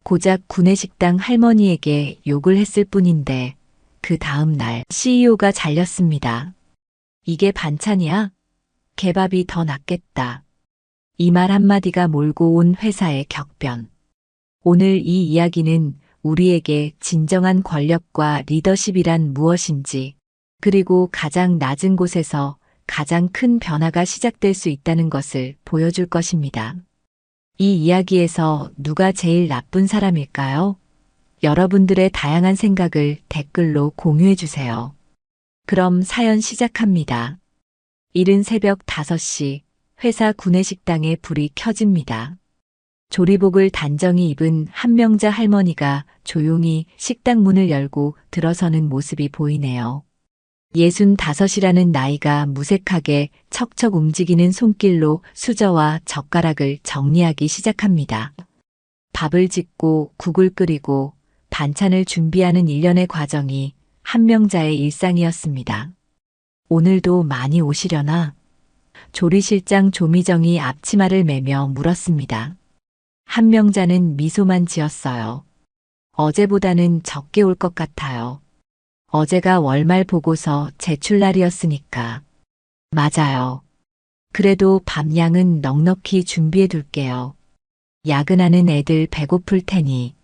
고작 구내식당 할머니에게 욕을 했을 뿐인데 그 다음 날 CEO가 잘렸습니다. 이게 반찬이야? 개밥이 더 낫겠다. 이 말 한마디가 몰고 온 회사의 격변. 오늘 이 이야기는 우리에게 진정한 권력과 리더십이란 무엇인지, 그리고 가장 낮은 곳에서 가장 큰 변화가 시작될 수 있다는 것을 보여줄 것입니다. 이 이야기에서 누가 제일 나쁜 사람일까요? 여러분들의 다양한 생각을 댓글로 공유해 주세요. 그럼 사연 시작합니다. 이른 새벽 5시 회사 구내식당에 불이 켜집니다. 조리복을 단정히 입은 한명자 할머니가 조용히 식당 문을 열고 들어서는 모습이 보이네요. 65이라는 나이가 무색하게 척척 움직이는 손길로 수저와 젓가락을 정리하기 시작합니다. 밥을 짓고 국을 끓이고 반찬을 준비하는 일련의 과정이 한명자의 일상이었습니다. 오늘도 많이 오시려나? 조리실장 조미정이 앞치마를 매며 물었습니다. 한명자는 미소만 지었어요. 어제보다는 적게 올 것 같아요. 어제가 월말 보고서 제출 날이었으니까. 맞아요. 그래도 밥량은 넉넉히 준비해 둘게요. 야근하는 애들 배고플 테니.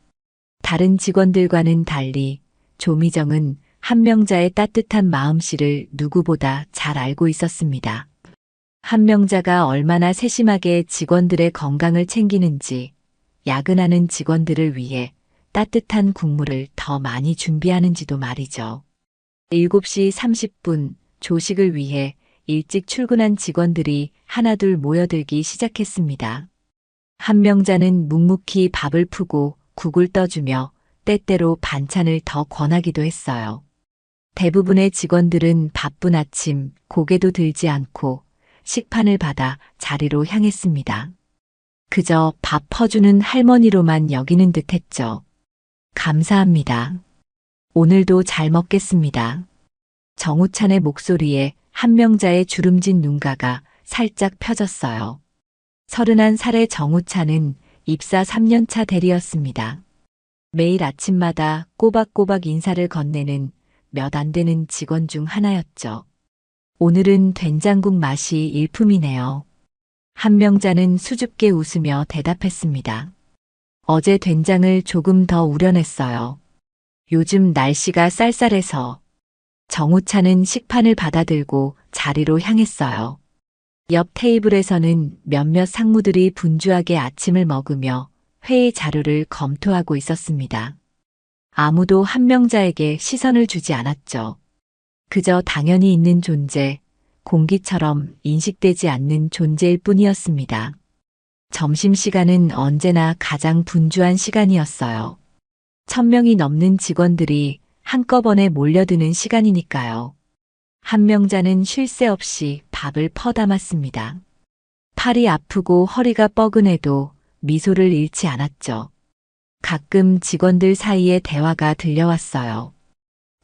다른 직원들과는 달리 조미정은 한명자의 따뜻한 마음씨를 누구보다 잘 알고 있었습니다. 한명자가 얼마나 세심하게 직원들의 건강을 챙기는지, 야근하는 직원들을 위해 따뜻한 국물을 더 많이 준비하는지도 말이죠. 7시 30분 조식을 위해 일찍 출근한 직원들이 하나둘 모여들기 시작했습니다. 한명자는 묵묵히 밥을 푸고 국을 떠주며 때때로 반찬을 더 권하기도 했어요. 대부분의 직원들은 바쁜 아침 고개도 들지 않고 식판을 받아 자리로 향했습니다. 그저 밥 퍼주는 할머니로만 여기는 듯 했죠. 감사합니다. 오늘도 잘 먹겠습니다. 정우찬의 목소리에 한명자의 주름진 눈가가 살짝 펴졌어요. 31살의 정우찬은 입사 3년차 대리였습니다. 매일 아침마다 꼬박꼬박 인사를 건네는 몇 안 되는 직원 중 하나였죠. 오늘은 된장국 맛이 일품이네요. 한명자는 수줍게 웃으며 대답했습니다. 어제 된장을 조금 더 우려냈어요. 요즘 날씨가 쌀쌀해서. 정우찬은 식판을 받아들고 자리로 향했어요. 옆 테이블에서는 몇몇 상무들이 분주하게 아침을 먹으며 회의 자료를 검토하고 있었습니다. 아무도 한명자에게 시선을 주지 않았죠. 그저 당연히 있는 존재, 공기처럼 인식되지 않는 존재일 뿐이었습니다. 점심시간은 언제나 가장 분주한 시간이었어요. 1000명이 넘는 직원들이 한꺼번에 몰려드는 시간이니까요. 한명자는 쉴 새 없이 밥을 퍼담았습니다. 팔이 아프고 허리가 뻐근해도 미소를 잃지 않았죠. 가끔 직원들 사이에 대화가 들려왔어요.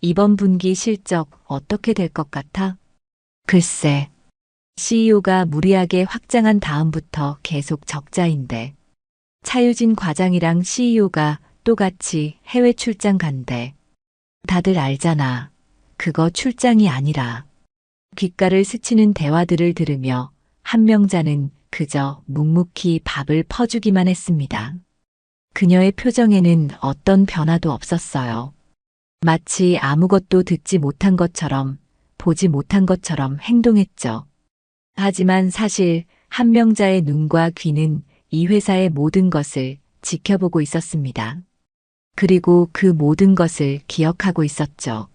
이번 분기 실적 어떻게 될 것 같아? 글쎄, CEO가 무리하게 확장한 다음부터 계속 적자인데. 차유진 과장이랑 CEO가 또 같이 해외 출장 간대. 다들 알잖아. 그거 출장이 아니라. 귓가를 스치는 대화들을 들으며 한명자는 그저 묵묵히 밥을 퍼주기만 했습니다. 그녀의 표정에는 어떤 변화도 없었어요. 마치 아무것도 듣지 못한 것처럼, 보지 못한 것처럼 행동했죠. 하지만 사실 한명자의 눈과 귀는 이 회사의 모든 것을 지켜보고 있었습니다. 그리고 그 모든 것을 기억하고 있었죠.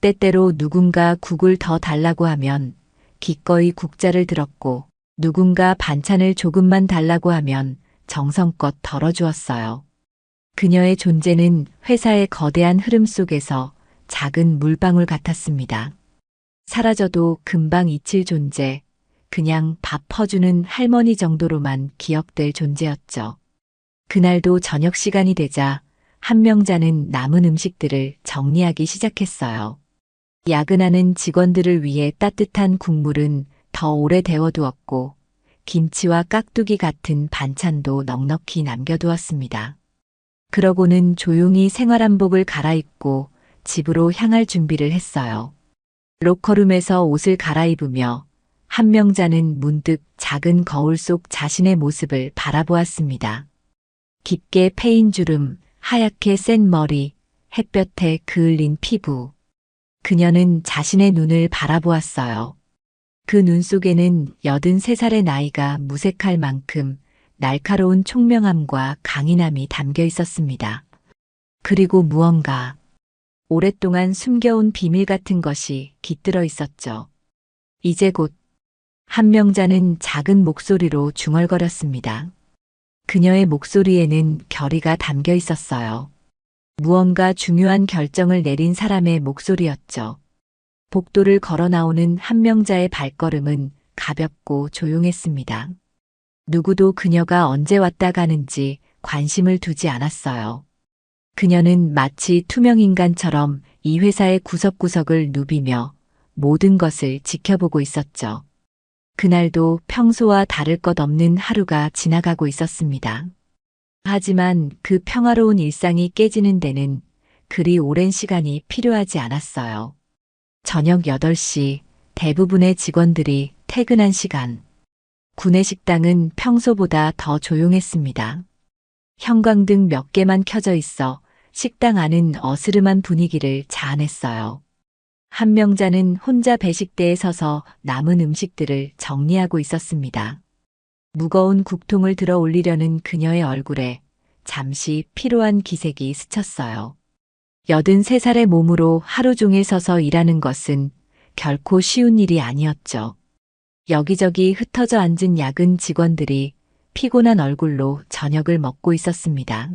때때로 누군가 국을 더 달라고 하면 기꺼이 국자를 들었고, 누군가 반찬을 조금만 달라고 하면 정성껏 덜어주었어요. 그녀의 존재는 회사의 거대한 흐름 속에서 작은 물방울 같았습니다. 사라져도 금방 잊힐 존재, 그냥 밥 퍼주는 할머니 정도로만 기억될 존재였죠. 그날도 저녁 시간이 되자 한명자는 남은 음식들을 정리하기 시작했어요. 야근하는 직원들을 위해 따뜻한 국물은 더 오래 데워두었고, 김치와 깍두기 같은 반찬도 넉넉히 남겨두었습니다. 그러고는 조용히 생활한복을 갈아입고 집으로 향할 준비를 했어요. 로커룸에서 옷을 갈아입으며 한명자는 문득 작은 거울 속 자신의 모습을 바라보았습니다. 깊게 패인 주름, 하얗게 센 머리, 햇볕에 그을린 피부. 그녀는 자신의 눈을 바라보았어요. 그 눈 속에는 83살의 나이가 무색할 만큼 날카로운 총명함과 강인함이 담겨 있었습니다. 그리고 무언가 오랫동안 숨겨온 비밀 같은 것이 깃들어 있었죠. 이제 곧 한명자는 작은 목소리로 중얼거렸습니다. 그녀의 목소리에는 결의가 담겨 있었어요. 무언가 중요한 결정을 내린 사람의 목소리였죠. 복도를 걸어 나오는 한명자의 발걸음은 가볍고 조용했습니다. 누구도 그녀가 언제 왔다 가는지 관심을 두지 않았어요. 그녀는 마치 투명인간처럼 이 회사의 구석구석을 누비며 모든 것을 지켜보고 있었죠. 그날도 평소와 다를 것 없는 하루가 지나가고 있었습니다. 하지만 그 평화로운 일상이 깨지는 데는 그리 오랜 시간이 필요하지 않았어요. 저녁 8시 대부분의 직원들이 퇴근한 시간. 구내식당은 평소보다 더 조용했습니다. 형광등 몇 개만 켜져 있어 식당 안은 어스름한 분위기를 자아냈어요. 한명자는 혼자 배식대에 서서 남은 음식들을 정리하고 있었습니다. 무거운 국통을 들어 올리려는 그녀의 얼굴에 잠시 피로한 기색이 스쳤어요. 83살의 몸으로 하루 종일 서서 일하는 것은 결코 쉬운 일이 아니었죠. 여기저기 흩어져 앉은 야근 직원들이 피곤한 얼굴로 저녁을 먹고 있었습니다.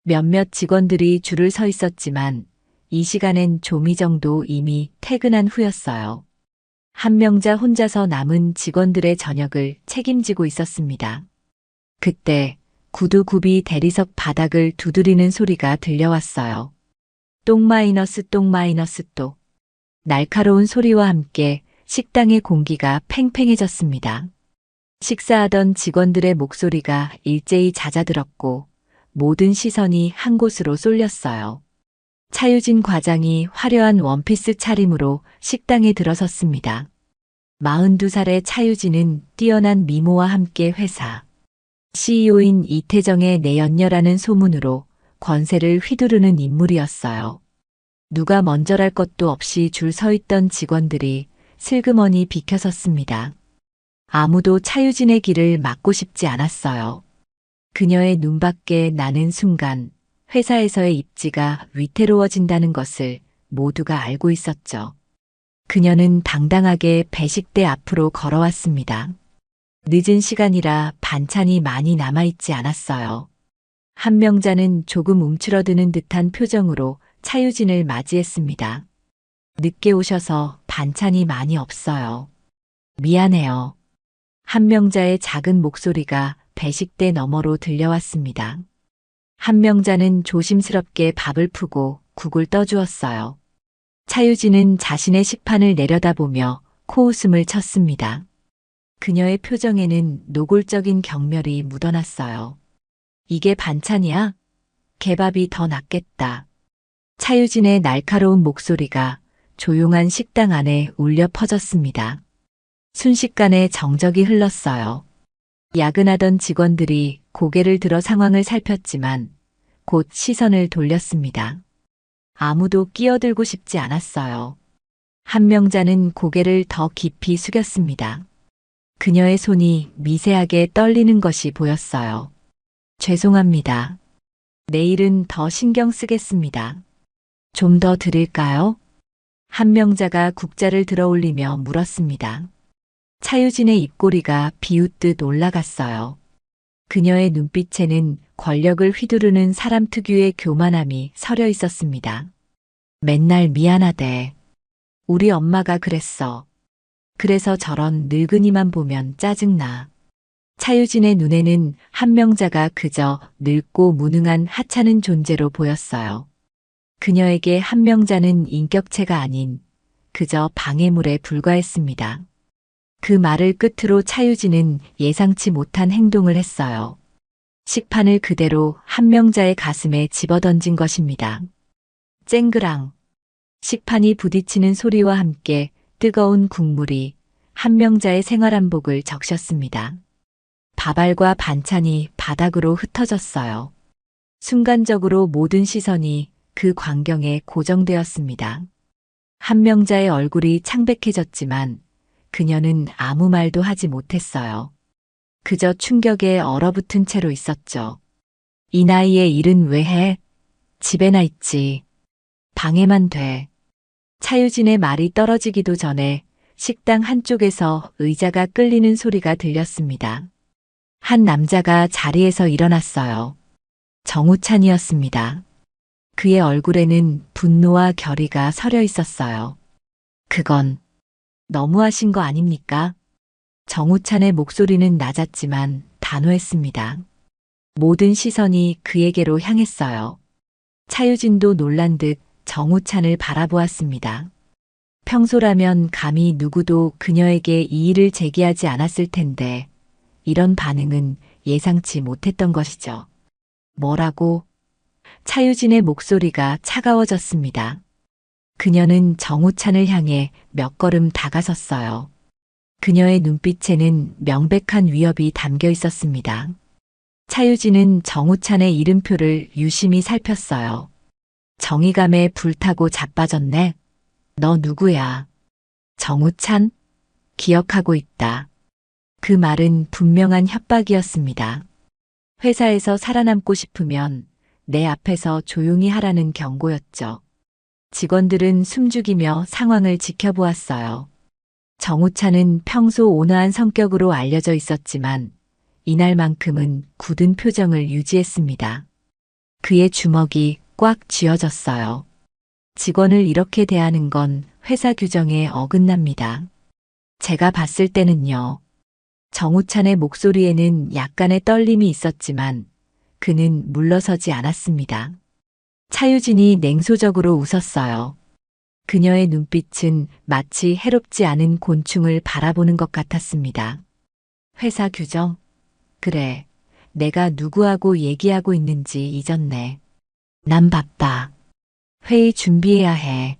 몇몇 직원들이 줄을 서 있었지만 이 시간엔 조미정도 이미 퇴근한 후였어요. 한명자 혼자서 남은 직원들의 저녁을 책임지고 있었습니다. 그때 구두굽이 대리석 바닥을 두드리는 소리가 들려왔어요. 똥 마이너스 똥 마이너스 또. 날카로운 소리와 함께 식당의 공기가 팽팽해졌습니다. 식사하던 직원들의 목소리가 일제히 잦아들었고 모든 시선이 한 곳으로 쏠렸어요. 차유진 과장이 화려한 원피스 차림으로 식당에 들어섰습니다. 42살의 차유진은 뛰어난 미모와 함께 회사 CEO인 이태정의 내연녀라는 소문으로 권세를 휘두르는 인물이었어요. 누가 먼저랄 것도 없이 줄 서 있던 직원들이 슬그머니 비켜섰습니다. 아무도 차유진의 길을 막고 싶지 않았어요. 그녀의 눈밖에 나는 순간 회사에서의 입지가 위태로워진다는 것을 모두가 알고 있었죠. 그녀는 당당하게 배식대 앞으로 걸어왔습니다. 늦은 시간이라 반찬이 많이 남아있지 않았어요. 한명자는 조금 움츠러드는 듯한 표정으로 차유진을 맞이했습니다. 늦게 오셔서 반찬이 많이 없어요. 미안해요. 한명자의 작은 목소리가 배식대 너머로 들려왔습니다. 한명자는 조심스럽게 밥을 푸고 국을 떠주었어요. 차유진은 자신의 식판을 내려다보며 코웃음을 쳤습니다. 그녀의 표정에는 노골적인 경멸이 묻어났어요. 이게 반찬이야? 개밥이 더 낫겠다. 차유진의 날카로운 목소리가 조용한 식당 안에 울려 퍼졌습니다. 순식간에 정적이 흘렀어요. 야근하던 직원들이 고개를 들어 상황을 살폈지만 곧 시선을 돌렸습니다. 아무도 끼어들고 싶지 않았어요. 한명자는 고개를 더 깊이 숙였습니다. 그녀의 손이 미세하게 떨리는 것이 보였어요. 죄송합니다. 내일은 더 신경 쓰겠습니다. 좀 더 드릴까요? 한명자가 국자를 들어 올리며 물었습니다. 차유진의 입꼬리가 비웃듯 올라갔어요. 그녀의 눈빛에는 권력을 휘두르는 사람 특유의 교만함이 서려 있었습니다. 맨날 미안하대. 우리 엄마가 그랬어. 그래서 저런 늙은이만 보면 짜증나. 차유진의 눈에는 한명자가 그저 늙고 무능한 하찮은 존재로 보였어요. 그녀에게 한명자는 인격체가 아닌 그저 방해물에 불과했습니다. 그 말을 끝으로 차유진은 예상치 못한 행동을 했어요. 식판을 그대로 한명자의 가슴에 집어던진 것입니다. 쨍그랑. 식판이 부딪히는 소리와 함께 뜨거운 국물이 한명자의 생활한복을 적셨습니다. 밥알과 반찬이 바닥으로 흩어졌어요. 순간적으로 모든 시선이 그 광경에 고정되었습니다. 한명자의 얼굴이 창백해졌지만 그녀는 아무 말도 하지 못했어요. 그저 충격에 얼어붙은 채로 있었죠. 이 나이에 일은 왜 해? 집에나 있지. 방해만 돼. 차유진의 말이 떨어지기도 전에 식당 한쪽에서 의자가 끌리는 소리가 들렸습니다. 한 남자가 자리에서 일어났어요. 정우찬이었습니다. 그의 얼굴에는 분노와 결의가 서려 있었어요. 그건 너무하신 거 아닙니까? 정우찬의 목소리는 낮았지만 단호했습니다. 모든 시선이 그에게로 향했어요. 차유진도 놀란 듯 정우찬을 바라보았습니다. 평소라면 감히 누구도 그녀에게 이의를 제기하지 않았을 텐데 이런 반응은 예상치 못했던 것이죠. 뭐라고? 차유진의 목소리가 차가워졌습니다. 그녀는 정우찬을 향해 몇 걸음 다가섰어요. 그녀의 눈빛에는 명백한 위협이 담겨 있었습니다. 차유진은 정우찬의 이름표를 유심히 살폈어요. 정의감에 불타고 자빠졌네. 너 누구야? 정우찬? 기억하고 있다. 그 말은 분명한 협박이었습니다. 회사에서 살아남고 싶으면 내 앞에서 조용히 하라는 경고였죠. 직원들은 숨죽이며 상황을 지켜보았어요. 정우찬은 평소 온화한 성격으로 알려져 있었지만 이날만큼은 굳은 표정을 유지했습니다. 그의 주먹이 꽉 쥐어졌어요. 직원을 이렇게 대하는 건 회사 규정에 어긋납니다. 제가 봤을 때는요. 정우찬의 목소리에는 약간의 떨림이 있었지만 그는 물러서지 않았습니다. 차유진이 냉소적으로 웃었어요. 그녀의 눈빛은 마치 해롭지 않은 곤충을 바라보는 것 같았습니다. 회사 규정? 그래, 내가 누구하고 얘기하고 있는지 잊었네. 난 바빠. 회의 준비해야 해.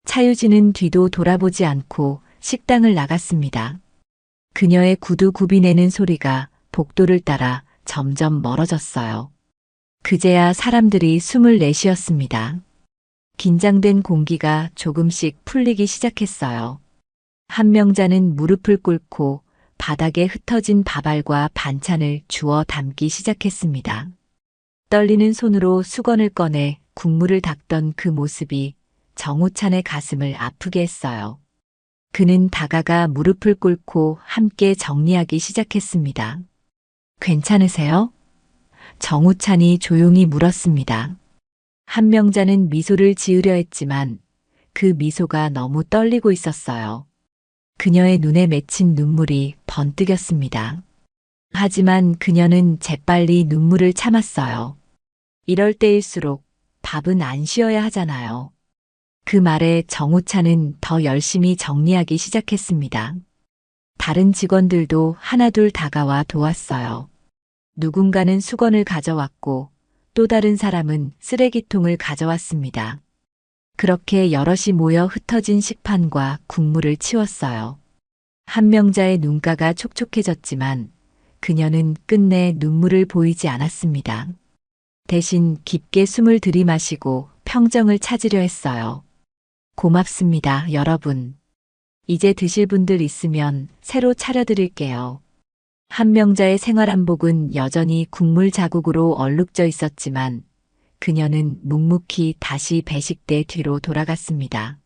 차유진은 뒤도 돌아보지 않고 식당을 나갔습니다. 그녀의 구두 굽이내는 소리가 복도를 따라 점점 멀어졌어요. 그제야 사람들이 숨을 내쉬었습니다. 긴장된 공기가 조금씩 풀리기 시작했어요. 한명자는 무릎을 꿇고 바닥에 흩어진 밥알과 반찬을 주워 담기 시작했습니다. 떨리는 손으로 수건을 꺼내 국물을 닦던 그 모습이 정우찬의 가슴을 아프게 했어요. 그는 다가가 무릎을 꿇고 함께 정리하기 시작했습니다. 괜찮으세요? 정우찬이 조용히 물었습니다. 한명자는 미소를 지으려 했지만 그 미소가 너무 떨리고 있었어요. 그녀의 눈에 맺힌 눈물이 번뜩였습니다. 하지만 그녀는 재빨리 눈물을 참았어요. 이럴 때일수록 밥은 안 쉬어야 하잖아요. 그 말에 정우찬은 더 열심히 정리하기 시작했습니다. 다른 직원들도 하나둘 다가와 도왔어요. 누군가는 수건을 가져왔고 또 다른 사람은 쓰레기통을 가져왔습니다. 그렇게 여럿이 모여 흩어진 식판과 국물을 치웠어요. 한명자의 눈가가 촉촉해졌지만 그녀는 끝내 눈물을 보이지 않았습니다. 대신 깊게 숨을 들이마시고 평정을 찾으려 했어요. 고맙습니다, 여러분. 이제 드실 분들 있으면 새로 차려드릴게요. 한명자의 생활한복은 여전히 국물 자국으로 얼룩져 있었지만 그녀는 묵묵히 다시 배식대 뒤로 돌아갔습니다.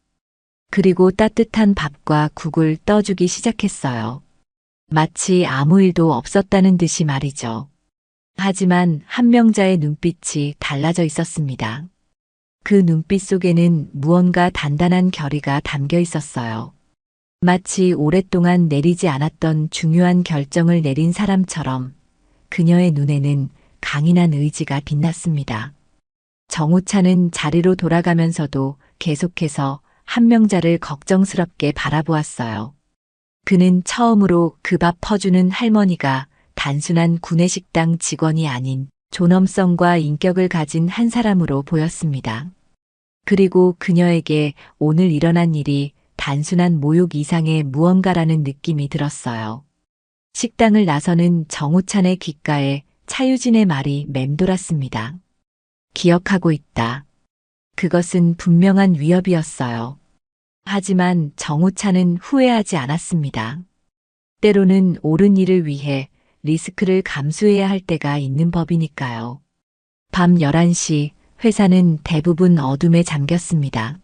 그리고 따뜻한 밥과 국을 떠주기 시작했어요. 마치 아무 일도 없었다는 듯이 말이죠. 하지만 한명자의 눈빛이 달라져 있었습니다. 그 눈빛 속에는 무언가 단단한 결의가 담겨 있었어요. 마치 오랫동안 내리지 않았던 중요한 결정을 내린 사람처럼 그녀의 눈에는 강인한 의지가 빛났습니다. 정우찬은 자리로 돌아가면서도 계속해서 한명자를 걱정스럽게 바라보았어요. 그는 처음으로 그 밥 퍼주는 할머니가 단순한 구내식당 직원이 아닌 존엄성과 인격을 가진 한 사람으로 보였습니다. 그리고 그녀에게 오늘 일어난 일이 단순한 모욕 이상의 무언가라는 느낌이 들었어요. 식당을 나서는 정우찬의 귓가에 차유진의 말이 맴돌았습니다. 기억하고 있다. 그것은 분명한 위협이었어요. 하지만 정우찬은 후회하지 않았습니다. 때로는 옳은 일을 위해 리스크를 감수해야 할 때가 있는 법이니까요. 밤 11시 회사는 대부분 어둠에 잠겼습니다.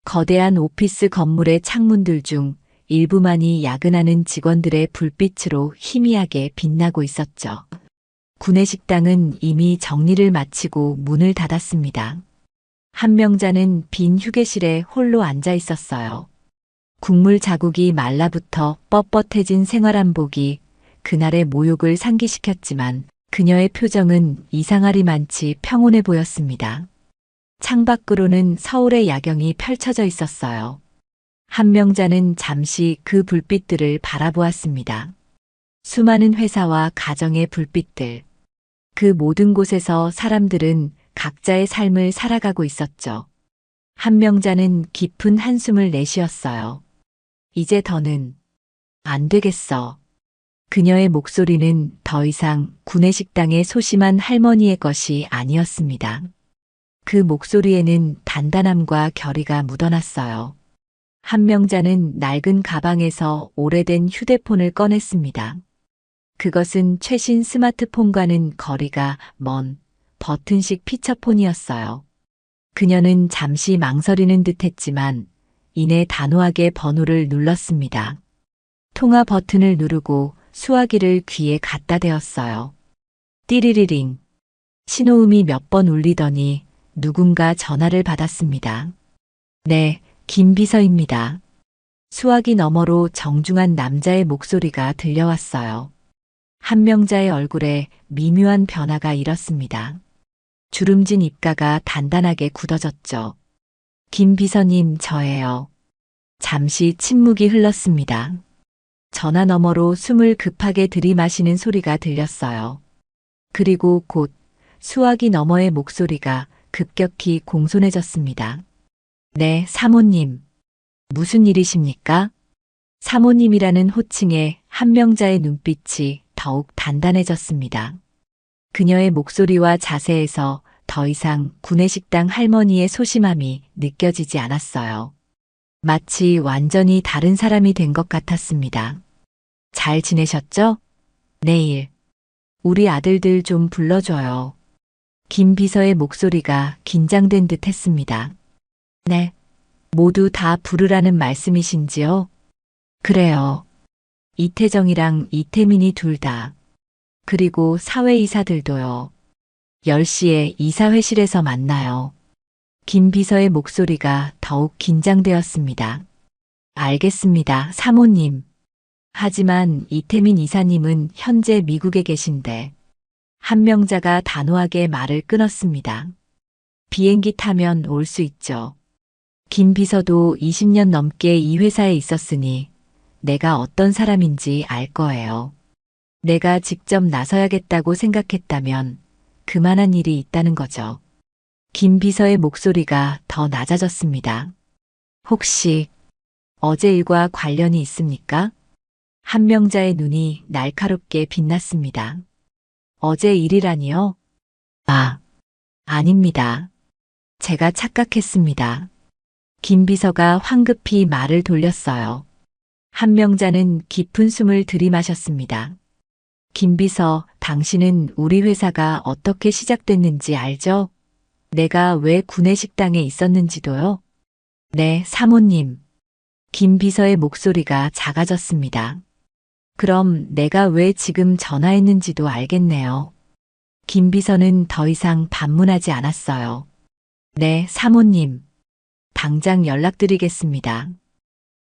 거대한 오피스 건물의 창문들 중 일부만이 야근하는 직원들의 불빛으로 희미하게 빛나고 있었죠. 구내식당은 이미 정리를 마치고 문을 닫았습니다. 한명자는 빈 휴게실에 홀로 앉아 있었어요. 국물 자국이 말라붙어 뻣뻣해진 생활한복이 그날의 모욕을 상기시켰지만 그녀의 표정은 이상하리만치 평온해 보였습니다. 창밖으로는 서울의 야경이 펼쳐져 있었어요. 한명자는 잠시 그 불빛들을 바라보았습니다. 수많은 회사와 가정의 불빛들. 그 모든 곳에서 사람들은 각자의 삶을 살아가고 있었죠. 한명자는 깊은 한숨을 내쉬었어요. 이제 더는 안 되겠어. 그녀의 목소리는 더 이상 구내식당의 소심한 할머니의 것이 아니었습니다. 그 목소리에는 단단함과 결의가 묻어났어요. 한명자는 낡은 가방에서 오래된 휴대폰을 꺼냈습니다. 그것은 최신 스마트폰과는 거리가 먼 버튼식 피처폰이었어요. 그녀는 잠시 망설이는 듯했지만 이내 단호하게 번호를 눌렀습니다. 통화 버튼을 누르고 수화기를 귀에 갖다 대었어요. 띠리리링. 신호음이 몇 번 울리더니 누군가 전화를 받았습니다. 네, 김비서입니다. 수화기 너머로 정중한 남자의 목소리가 들려왔어요. 한명자의 얼굴에 미묘한 변화가 일었습니다. 주름진 입가가 단단하게 굳어졌죠. 김 비서님, 저예요. 잠시 침묵이 흘렀습니다. 전화 너머로 숨을 급하게 들이마시는 소리가 들렸어요. 그리고 곧 수화기 너머의 목소리가 급격히 공손해졌습니다. 네, 사모님. 무슨 일이십니까? 사모님이라는 호칭에 한명자의 눈빛이 더욱 단단해졌습니다. 그녀의 목소리와 자세에서 더 이상 구내식당 할머니의 소심함이 느껴지지 않았어요. 마치 완전히 다른 사람이 된 것 같았습니다. 잘 지내셨죠? 내일 우리 아들들 좀 불러줘요. 김 비서의 목소리가 긴장된 듯 했습니다. 네. 모두 다 부르라는 말씀이신지요? 그래요. 이태정이랑 이태민이 둘 다. 그리고 사회이사들도요. 10시에 이사회실에서 만나요. 김 비서의 목소리가 더욱 긴장되었습니다. 알겠습니다, 사모님. 하지만 이태민 이사님은 현재 미국에 계신데 한명자가 단호하게 말을 끊었습니다. 비행기 타면 올 수 있죠. 김 비서도 20년 넘게 이 회사에 있었으니 내가 어떤 사람인지 알 거예요. 내가 직접 나서야겠다고 생각했다면 그만한 일이 있다는 거죠. 김 비서의 목소리가 더 낮아졌습니다. 혹시 어제 일과 관련이 있습니까? 한명자의 눈이 날카롭게 빛났습니다. 어제 일이라니요? 아, 아닙니다. 제가 착각했습니다. 김 비서가 황급히 말을 돌렸어요. 한명자는 깊은 숨을 들이마셨습니다. 김 비서, 당신은 우리 회사가 어떻게 시작됐는지 알죠? 내가 왜 구내식당에 있었는지도요? 네, 사모님. 김 비서의 목소리가 작아졌습니다. 그럼 내가 왜 지금 전화했는지도 알겠네요. 김 비서는 더 이상 반문하지 않았어요. 네, 사모님. 당장 연락드리겠습니다.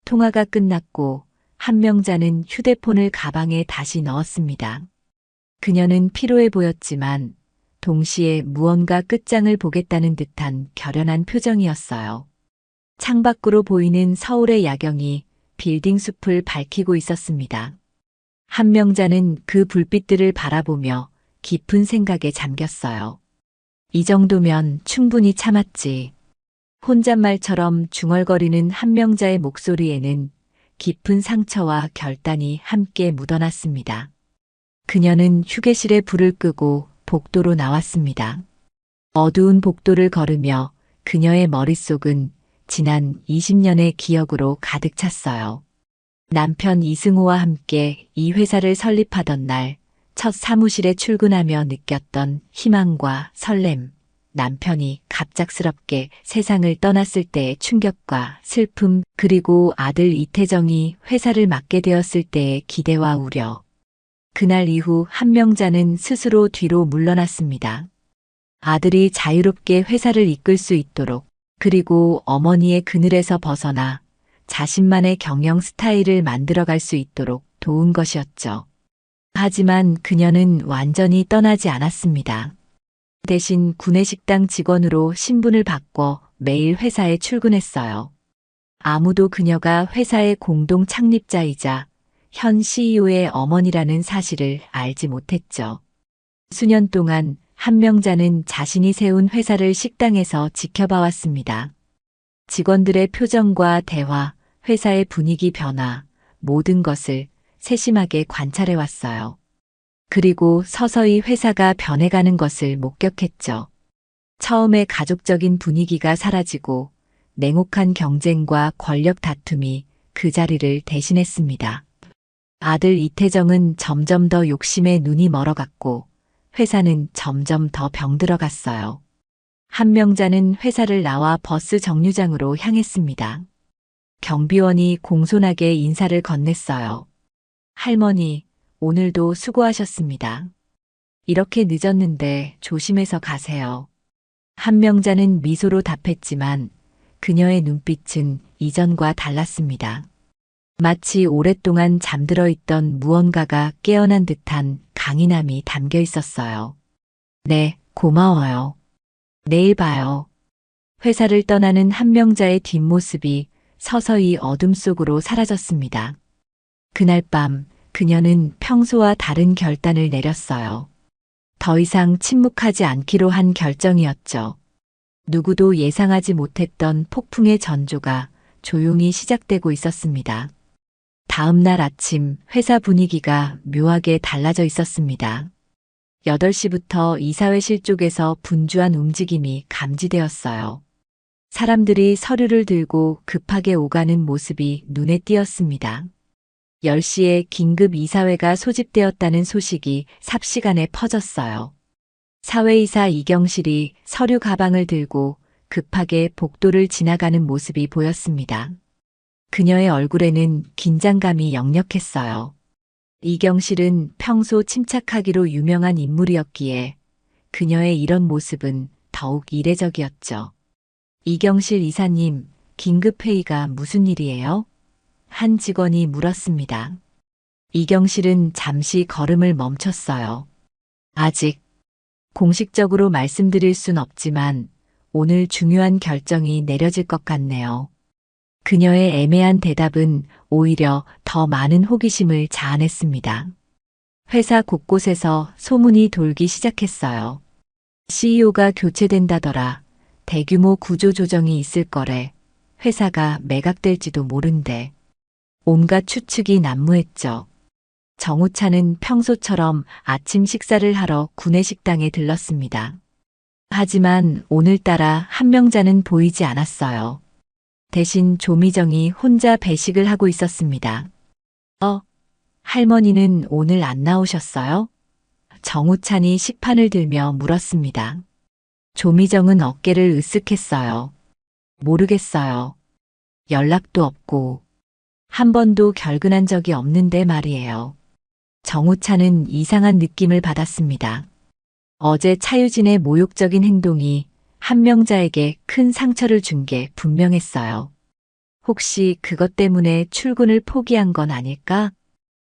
통화가 끝났고 한명자는 휴대폰을 가방에 다시 넣었습니다. 그녀는 피로해 보였지만 동시에 무언가 끝장을 보겠다는 듯한 결연한 표정이었어요. 창밖으로 보이는 서울의 야경이 빌딩 숲을 밝히고 있었습니다. 한명자는 그 불빛들을 바라보며 깊은 생각에 잠겼어요. 이 정도면 충분히 참았지. 혼잣말처럼 중얼거리는 한명자의 목소리에는 깊은 상처와 결단이 함께 묻어났습니다. 그녀는 휴게실에 불을 끄고 복도로 나왔습니다. 어두운 복도를 걸으며 그녀의 머릿속은 지난 20년의 기억으로 가득 찼어요. 남편 이승호와 함께 이 회사를 설립하던 날, 첫 사무실에 출근하며 느꼈던 희망과 설렘, 남편이 갑작스럽게 세상을 떠났을 때의 충격과 슬픔, 그리고 아들 이태정이 회사를 맡게 되었을 때의 기대와 우려. 그날 이후 한명자는 스스로 뒤로 물러났습니다. 아들이 자유롭게 회사를 이끌 수 있도록, 그리고 어머니의 그늘에서 벗어나 자신만의 경영 스타일을 만들어갈 수 있도록 도운 것이었죠. 하지만 그녀는 완전히 떠나지 않았습니다. 대신 구내식당 직원으로 신분을 바꿔 매일 회사에 출근했어요. 아무도 그녀가 회사의 공동 창립자이자 현 CEO의 어머니라는 사실을 알지 못했죠. 수년 동안 한명자는 자신이 세운 회사를 식당에서 지켜봐왔습니다. 직원들의 표정과 대화, 회사의 분위기 변화, 모든 것을 세심하게 관찰해왔어요. 그리고 서서히 회사가 변해가는 것을 목격했죠. 처음에 가족적인 분위기가 사라지고 냉혹한 경쟁과 권력 다툼이 그 자리를 대신했습니다. 아들 이태정은 점점 더 욕심에 눈이 멀어갔고 회사는 점점 더 병들어갔어요. 한명자는 회사를 나와 버스 정류장으로 향했습니다. 경비원이 공손하게 인사를 건넸어요. 할머니, 오늘도 수고하셨습니다. 이렇게 늦었는데 조심해서 가세요. 한명자는 미소로 답했지만 그녀의 눈빛은 이전과 달랐습니다. 마치 오랫동안 잠들어 있던 무언가가 깨어난 듯한 강인함이 담겨 있었어요. 네, 고마워요. 내일 봐요. 회사를 떠나는 한명자의 뒷모습이 서서히 어둠 속으로 사라졌습니다. 그날 밤 그녀는 평소와 다른 결단을 내렸어요. 더 이상 침묵하지 않기로 한 결정이었죠. 누구도 예상하지 못했던 폭풍의 전조가 조용히 시작되고 있었습니다. 다음 날 아침 회사 분위기가 묘하게 달라져 있었습니다. 8시부터 이사회실 쪽에서 분주한 움직임이 감지되었어요. 사람들이 서류를 들고 급하게 오가는 모습이 눈에 띄었습니다. 10시에 긴급 이사회가 소집되었다는 소식이 삽시간에 퍼졌어요. 사회이사 이경실이 서류 가방을 들고 급하게 복도를 지나가는 모습이 보였습니다. 그녀의 얼굴에는 긴장감이 역력했어요. 이경실은 평소 침착하기로 유명한 인물이었기에 그녀의 이런 모습은 더욱 이례적이었죠. 이경실 이사님, 긴급회의가 무슨 일이에요? 한 직원이 물었습니다. 이경실은 잠시 걸음을 멈췄어요. 아직 공식적으로 말씀드릴 순 없지만 오늘 중요한 결정이 내려질 것 같네요. 그녀의 애매한 대답은 오히려 더 많은 호기심을 자아냈습니다. 회사 곳곳에서 소문이 돌기 시작했어요. CEO가 교체된다더라. 대규모 구조 조정이 있을 거래. 회사가 매각될지도 모른대. 온갖 추측이 난무했죠. 정우차는 평소처럼 아침 식사를 하러 구내식당에 들렀습니다. 하지만 오늘따라 한명자는 보이지 않았어요. 대신 조미정이 혼자 배식을 하고 있었습니다. 할머니는 오늘 안 나오셨어요? 정우찬이 식판을 들며 물었습니다. 조미정은 어깨를 으쓱했어요. 모르겠어요. 연락도 없고 한 번도 결근한 적이 없는데 말이에요. 정우찬은 이상한 느낌을 받았습니다. 어제 차유진의 모욕적인 행동이 한명자에게 큰 상처를 준 게 분명했어요. 혹시 그것 때문에 출근을 포기한 건 아닐까?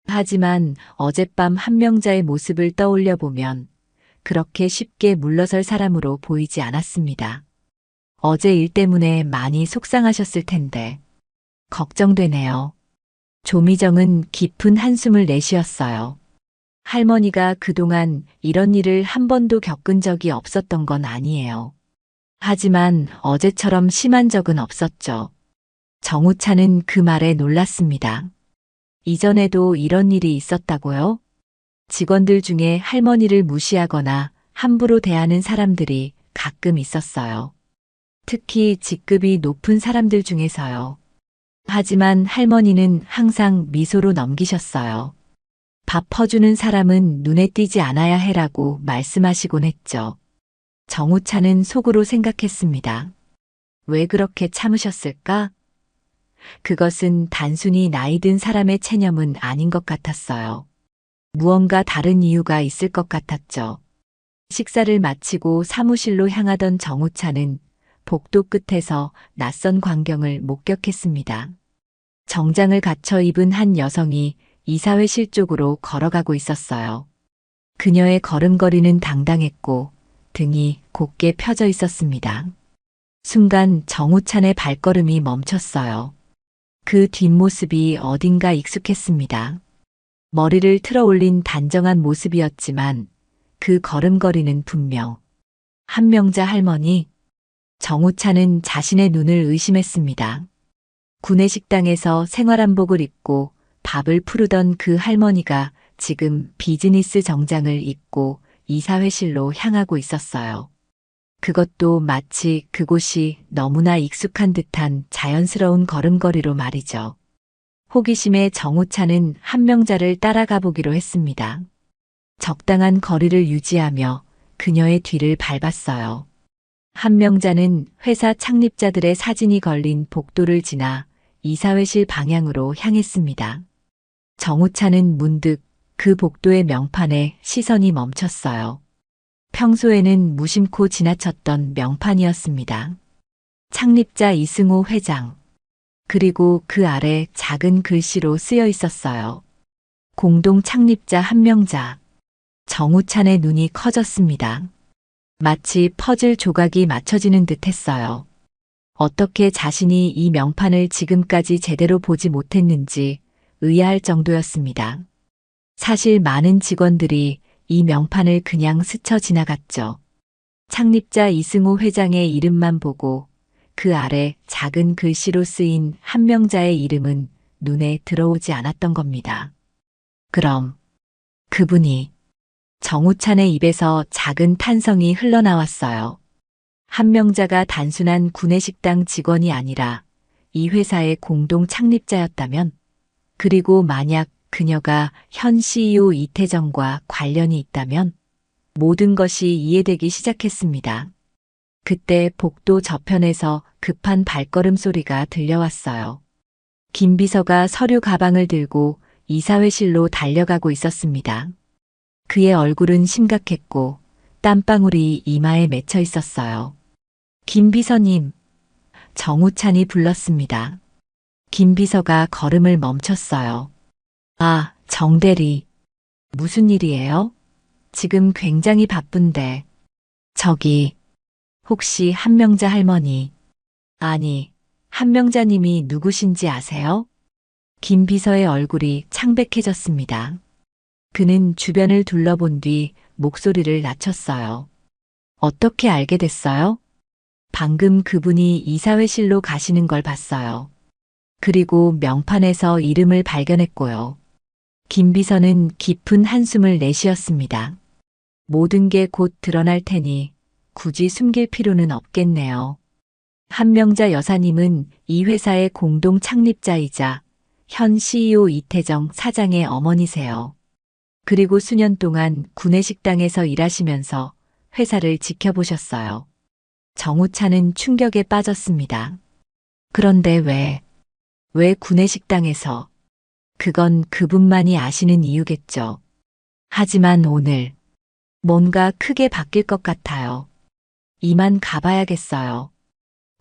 하지만 어젯밤 한명자의 모습을 떠올려 보면 그렇게 쉽게 물러설 사람으로 보이지 않았습니다. 어제 일 때문에 많이 속상하셨을 텐데 걱정되네요. 조미정은 깊은 한숨을 내쉬었어요. 할머니가 그동안 이런 일을 한 번도 겪은 적이 없었던 건 아니에요. 하지만 어제처럼 심한 적은 없었죠. 정우찬은 그 말에 놀랐습니다. 이전에도 이런 일이 있었다고요? 직원들 중에 할머니를 무시하거나 함부로 대하는 사람들이 가끔 있었어요. 특히 직급이 높은 사람들 중에서요. 하지만 할머니는 항상 미소로 넘기셨어요. 밥 퍼주는 사람은 눈에 띄지 않아야 해라고 말씀하시곤 했죠. 정우찬은 속으로 생각했습니다. 왜 그렇게 참으셨을까? 그것은 단순히 나이 든 사람의 체념은 아닌 것 같았어요. 무언가 다른 이유가 있을 것 같았죠. 식사를 마치고 사무실로 향하던 정우찬은 복도 끝에서 낯선 광경을 목격했습니다. 정장을 갖춰 입은 한 여성이 이사회실 쪽으로 걸어가고 있었어요. 그녀의 걸음걸이는 당당했고 등이 곧게 펴져 있었습니다. 순간 정우찬의 발걸음이 멈췄어요. 그 뒷모습이 어딘가 익숙했습니다. 머리를 틀어 올린 단정한 모습이었지만 그 걸음걸이는 분명 한명자 할머니. 정우찬은 자신의 눈을 의심했습니다. 구내식당에서 생활한복을 입고 밥을 푸르던 그 할머니가 지금 비즈니스 정장을 입고 이사회실로 향하고 있었어요. 그것도 마치 그곳이 너무나 익숙한 듯한 자연스러운 걸음걸이로 말이죠. 호기심에 정우찬은 한명자를 따라가 보기로 했습니다. 적당한 거리를 유지하며 그녀의 뒤를 밟았어요. 한명자는 회사 창립자들의 사진이 걸린 복도를 지나 이사회실 방향으로 향했습니다. 정우찬은 문득 그 복도의 명판에 시선이 멈췄어요. 평소에는 무심코 지나쳤던 명판이었습니다. 창립자 이승호 회장. 그리고 그 아래 작은 글씨로 쓰여 있었어요. 공동 창립자 한명자. 정우찬의 눈이 커졌습니다. 마치 퍼즐 조각이 맞춰지는 듯 했어요. 어떻게 자신이 이 명판을 지금까지 제대로 보지 못했는지 의아할 정도였습니다. 사실 많은 직원들이 이 명판을 그냥 스쳐 지나갔죠. 창립자 이승호 회장의 이름만 보고 그 아래 작은 글씨로 쓰인 한명자의 이름은 눈에 들어오지 않았던 겁니다. 그럼 그분이 정우찬의 입에서 작은 탄성이 흘러나왔어요. 한명자가 단순한 구내식당 직원이 아니라 이 회사의 공동 창립자였다면, 그리고 만약 그녀가 현 CEO 이태정과 관련이 있다면 모든 것이 이해되기 시작했습니다. 그때 복도 저편에서 급한 발걸음 소리가 들려왔어요. 김 비서가 서류 가방을 들고 이사회실로 달려가고 있었습니다. 그의 얼굴은 심각했고 땀방울이 이마에 맺혀 있었어요. 김 비서님, 정우찬이 불렀습니다. 김 비서가 걸음을 멈췄어요. 아, 정 대리. 무슨 일이에요? 지금 굉장히 바쁜데. 저기, 혹시 한명자 할머니. 아니, 한명자님이 누구신지 아세요? 김 비서의 얼굴이 창백해졌습니다. 그는 주변을 둘러본 뒤 목소리를 낮췄어요. 어떻게 알게 됐어요? 방금 그분이 이사회실로 가시는 걸 봤어요. 그리고 명판에서 이름을 발견했고요. 김 비서는 깊은 한숨을 내쉬었습니다. 모든 게 곧 드러날 테니 굳이 숨길 필요는 없겠네요. 한명자 여사님은 이 회사의 공동 창립자이자 현 CEO 이태정 사장의 어머니세요. 그리고 수년 동안 구내식당에서 일하시면서 회사를 지켜보셨어요. 정우찬은 충격에 빠졌습니다. 그런데 왜 구내식당에서? 그건 그분만이 아시는 이유겠죠. 하지만 오늘 뭔가 크게 바뀔 것 같아요. 이만 가봐야겠어요.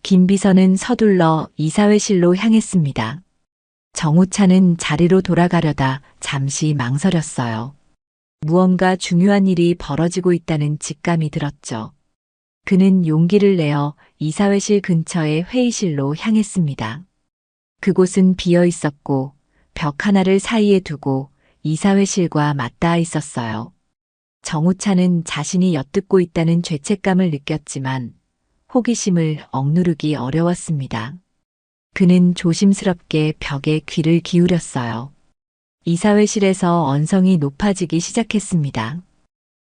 김 비서는 서둘러 이사회실로 향했습니다. 정우찬은 자리로 돌아가려다 잠시 망설였어요. 무언가 중요한 일이 벌어지고 있다는 직감이 들었죠. 그는 용기를 내어 이사회실 근처의 회의실로 향했습니다. 그곳은 비어 있었고 벽 하나를 사이에 두고 이사회실과 맞닿아 있었어요. 정우차는 자신이 엿듣고 있다는 죄책감을 느꼈지만 호기심을 억누르기 어려웠습니다. 그는 조심스럽게 벽에 귀를 기울였어요. 이사회실에서 언성이 높아지기 시작했습니다.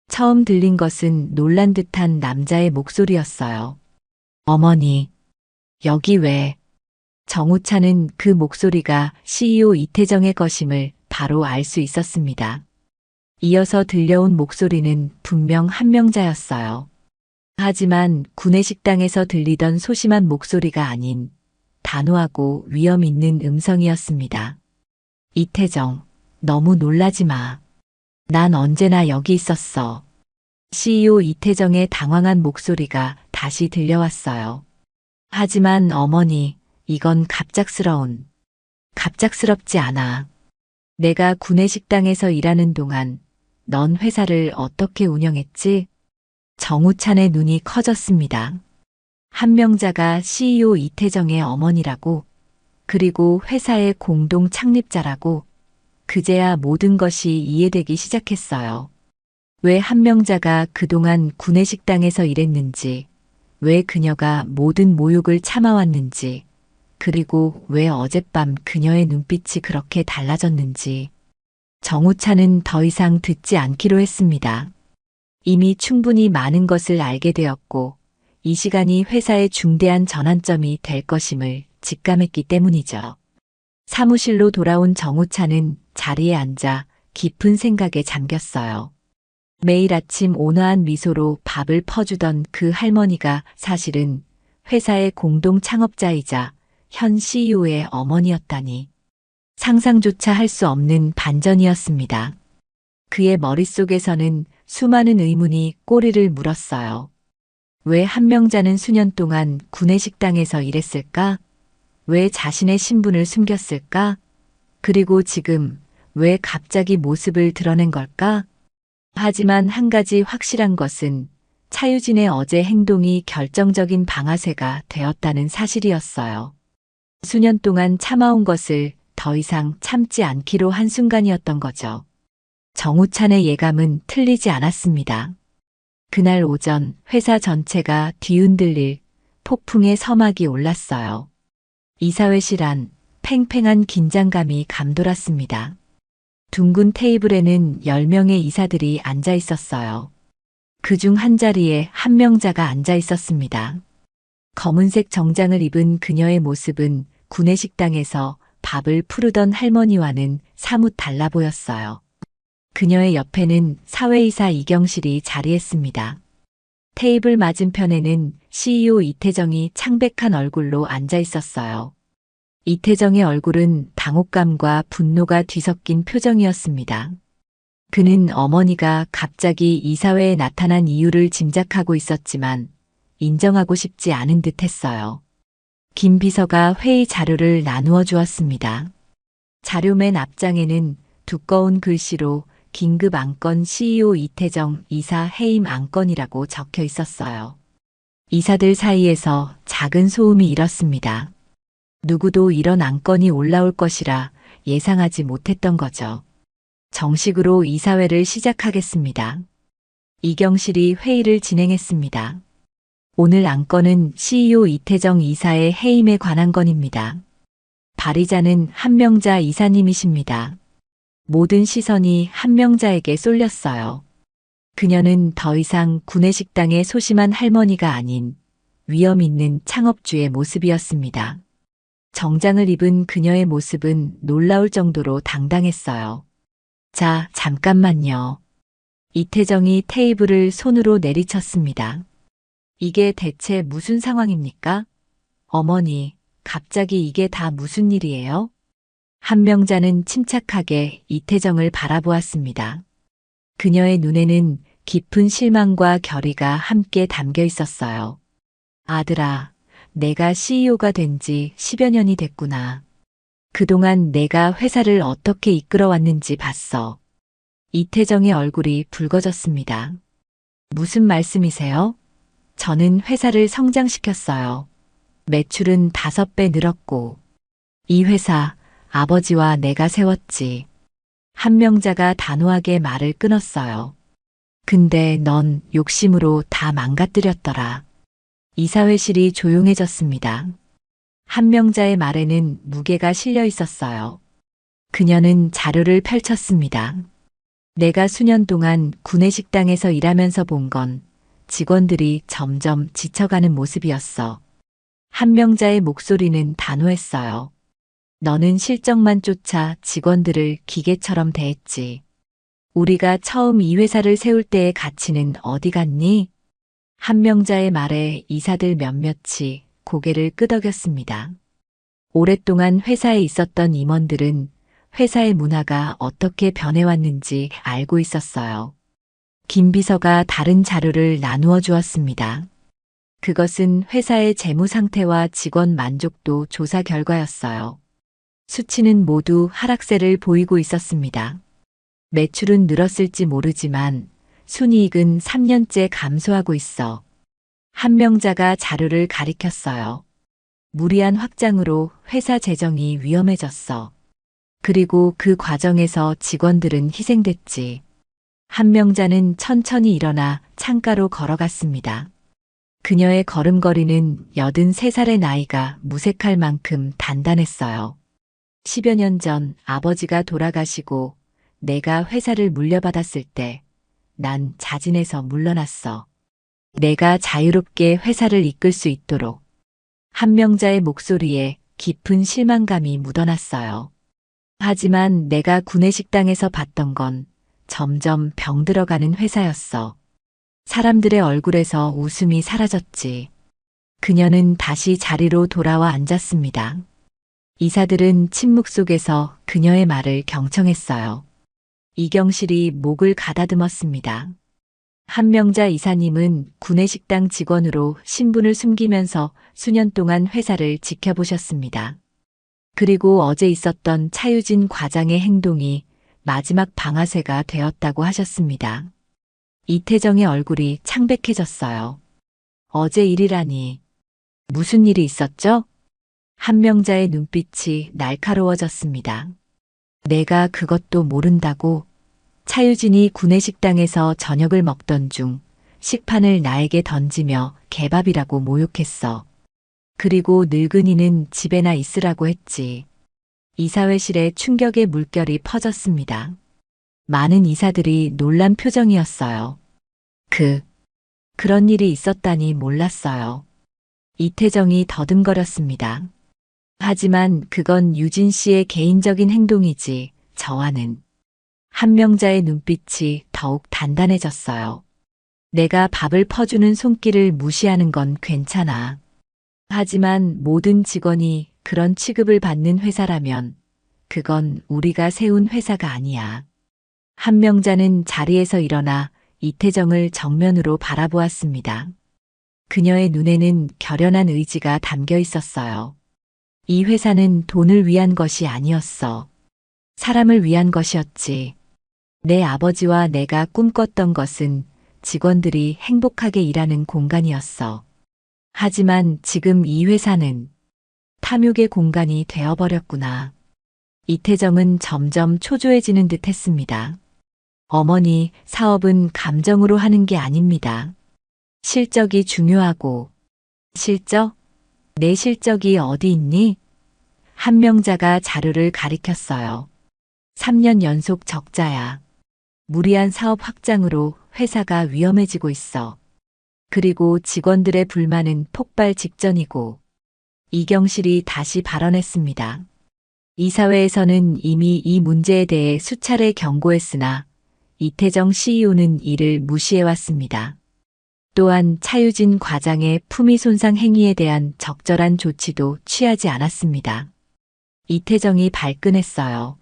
처음 들린 것은 놀란 듯한 남자의 목소리였어요. 어머니, 여기 왜? 정우차는 그 목소리가 CEO 이태정의 것임을 바로 알 수 있었습니다. 이어서 들려온 목소리는 분명 한명자였어요. 하지만 구내식당에서 들리던 소심한 목소리가 아닌 단호하고 위험 있는 음성이었습니다. 이태정, 너무 놀라지 마. 난 언제나 여기 있었어. CEO 이태정의 당황한 목소리가 다시 들려왔어요. 하지만 어머니, 이건 갑작스럽지 않아. 내가 구내식당에서 일하는 동안 넌 회사를 어떻게 운영했지? 정우찬의 눈이 커졌습니다. 한명자가 CEO 이태정의 어머니라고, 그리고 회사의 공동 창립자라고, 그제야 모든 것이 이해되기 시작했어요. 왜 한명자가 그동안 구내식당에서 일했는지, 왜 그녀가 모든 모욕을 참아왔는지, 그리고 왜 어젯밤 그녀의 눈빛이 그렇게 달라졌는지. 정우차는 더 이상 듣지 않기로 했습니다. 이미 충분히 많은 것을 알게 되었고, 이 시간이 회사의 중대한 전환점이 될 것임을 직감했기 때문이죠. 사무실로 돌아온 정우차는 자리에 앉아 깊은 생각에 잠겼어요. 매일 아침 온화한 미소로 밥을 퍼주던 그 할머니가 사실은 회사의 공동 창업자이자 현 CEO의 어머니였다니. 상상조차 할 수 없는 반전이었습니다. 그의 머릿속에서는 수많은 의문이 꼬리를 물었어요. 왜 한명자는 수년 동안 구내식당에서 일했을까? 왜 자신의 신분을 숨겼을까? 그리고 지금 왜 갑자기 모습을 드러낸 걸까? 하지만 한 가지 확실한 것은 차유진의 어제 행동이 결정적인 방아쇠가 되었다는 사실이었어요. 수년 동안 참아온 것을 더 이상 참지 않기로 한 순간이었던 거죠. 정우찬의 예감은 틀리지 않았습니다. 그날 오전 회사 전체가 뒤흔들릴 폭풍의 서막이 올랐어요. 이사회실 안 팽팽한 긴장감이 감돌았습니다. 둥근 테이블에는 10명의 이사들이 앉아 있었어요. 그중 한 자리에 한명자가 앉아 있었습니다. 검은색 정장을 입은 그녀의 모습은 구내식당에서 밥을 푸르던 할머니와는 사뭇 달라 보였어요. 그녀의 옆에는 사회이사 이경실이 자리했습니다. 테이블 맞은편에는 CEO 이태정이 창백한 얼굴로 앉아 있었어요. 이태정의 얼굴은 당혹감과 분노가 뒤섞인 표정이었습니다. 그는 어머니가 갑자기 이사회에 나타난 이유를 짐작하고 있었지만 인정하고 싶지 않은 듯 했어요. 김 비서가 회의 자료를 나누어 주었습니다. 자료 맨 앞장에는 두꺼운 글씨로 긴급 안건 CEO 이태정 이사 해임 안건이라고 적혀 있었어요. 이사들 사이에서 작은 소음이 일었습니다. 누구도 이런 안건이 올라올 것이라 예상하지 못했던 거죠. 정식으로 이사회를 시작하겠습니다. 이경실이 회의를 진행했습니다. 오늘 안건은 CEO 이태정 이사의 해임에 관한 건입니다. 발의자는 한명자 이사님이십니다. 모든 시선이 한명자에게 쏠렸어요. 그녀는 더 이상 구내식당의 소심한 할머니가 아닌 위험 있는 창업주의 모습이었습니다. 정장을 입은 그녀의 모습은 놀라울 정도로 당당했어요. 자, 잠깐만요. 이태정이 테이블을 손으로 내리쳤습니다. 이게 대체 무슨 상황입니까? 어머니, 갑자기 이게 다 무슨 일이에요? 한명자는 침착하게 이태정을 바라보았습니다. 그녀의 눈에는 깊은 실망과 결의가 함께 담겨 있었어요. 아들아, 내가 CEO가 된 지 10여 년이 됐구나. 그동안 내가 회사를 어떻게 이끌어왔는지 봤어. 이태정의 얼굴이 붉어졌습니다. 무슨 말씀이세요? 저는 회사를 성장시켰어요. 매출은 5배 늘었고, 이 회사 아버지와 내가 세웠지. 한명자가 단호하게 말을 끊었어요. 근데 넌 욕심으로 다 망가뜨렸더라. 이사회실이 조용해졌습니다. 한명자의 말에는 무게가 실려 있었어요. 그녀는 자료를 펼쳤습니다. 내가 수년 동안 구내식당에서 일하면서 본 건 직원들이 점점 지쳐가는 모습이었어. 한명자의 목소리는 단호했어요. 너는 실적만 쫓아 직원들을 기계처럼 대했지. 우리가 처음 이 회사를 세울 때의 가치는 어디 갔니? 한명자의 말에 이사들 몇몇이 고개를 끄덕였습니다. 오랫동안 회사에 있었던 임원들은 회사의 문화가 어떻게 변해왔는지 알고 있었어요. 김 비서가 다른 자료를 나누어 주었습니다. 그것은 회사의 재무 상태와 직원 만족도 조사 결과였어요. 수치는 모두 하락세를 보이고 있었습니다. 매출은 늘었을지 모르지만 순이익은 3년째 감소하고 있어. 한명자가 자료를 가리켰어요. 무리한 확장으로 회사 재정이 위험해졌어. 그리고 그 과정에서 직원들은 희생됐지. 한명자는 천천히 일어나 창가로 걸어갔습니다. 그녀의 걸음걸이는 83살의 나이가 무색할 만큼 단단했어요. 10여 년 전 아버지가 돌아가시고 내가 회사를 물려받았을 때 난 자진해서 물러났어. 내가 자유롭게 회사를 이끌 수 있도록. 한명자의 목소리에 깊은 실망감이 묻어났어요. 하지만 내가 구내식당에서 봤던 건 점점 병들어가는 회사였어. 사람들의 얼굴에서 웃음이 사라졌지. 그녀는 다시 자리로 돌아와 앉았습니다. 이사들은 침묵 속에서 그녀의 말을 경청했어요. 이경실이 목을 가다듬었습니다. 한명자 이사님은 구내식당 직원으로 신분을 숨기면서 수년 동안 회사를 지켜보셨습니다. 그리고 어제 있었던 차유진 과장의 행동이 마지막 방아쇠가 되었다고 하셨습니다. 이태정의 얼굴이 창백해졌어요. 어제 일이라니. 무슨 일이 있었죠? 한명자의 눈빛이 날카로워졌습니다. 내가 그것도 모른다고. 차유진이 구내식당에서 저녁을 먹던 중 식판을 나에게 던지며 개밥이라고 모욕했어. 그리고 늙은이는 집에나 있으라고 했지. 이사회실에 충격의 물결이 퍼졌습니다. 많은 이사들이 놀란 표정이었어요. 그런 일이 있었다니 몰랐어요. 이태정이 더듬거렸습니다. 하지만 그건 유진 씨의 개인적인 행동이지 저와는. 한명자의 눈빛이 더욱 단단해졌어요. 내가 밥을 퍼주는 손길을 무시하는 건 괜찮아. 하지만 모든 직원이 그런 취급을 받는 회사라면 그건 우리가 세운 회사가 아니야. 한명자는 자리에서 일어나 이태정을 정면으로 바라보았습니다. 그녀의 눈에는 결연한 의지가 담겨 있었어요. 이 회사는 돈을 위한 것이 아니었어. 사람을 위한 것이었지. 내 아버지와 내가 꿈꿨던 것은 직원들이 행복하게 일하는 공간이었어. 하지만 지금 이 회사는 탐욕의 공간이 되어버렸구나. 이태정은 점점 초조해지는 듯 했습니다. 어머니, 사업은 감정으로 하는 게 아닙니다. 실적이 중요하고. 실적? 내 실적이 어디 있니? 한명자가 자료를 가리켰어요. 3년 연속 적자야. 무리한 사업 확장으로 회사가 위험해지고 있어. 그리고 직원들의 불만은 폭발 직전이고. 이경실이 다시 발언했습니다. 이사회에서는 이미 이 문제에 대해 수차례 경고했으나 이태정 CEO는 이를 무시해왔습니다. 또한 차유진 과장의 품위 손상 행위에 대한 적절한 조치도 취하지 않았습니다. 이태정이 발끈했어요.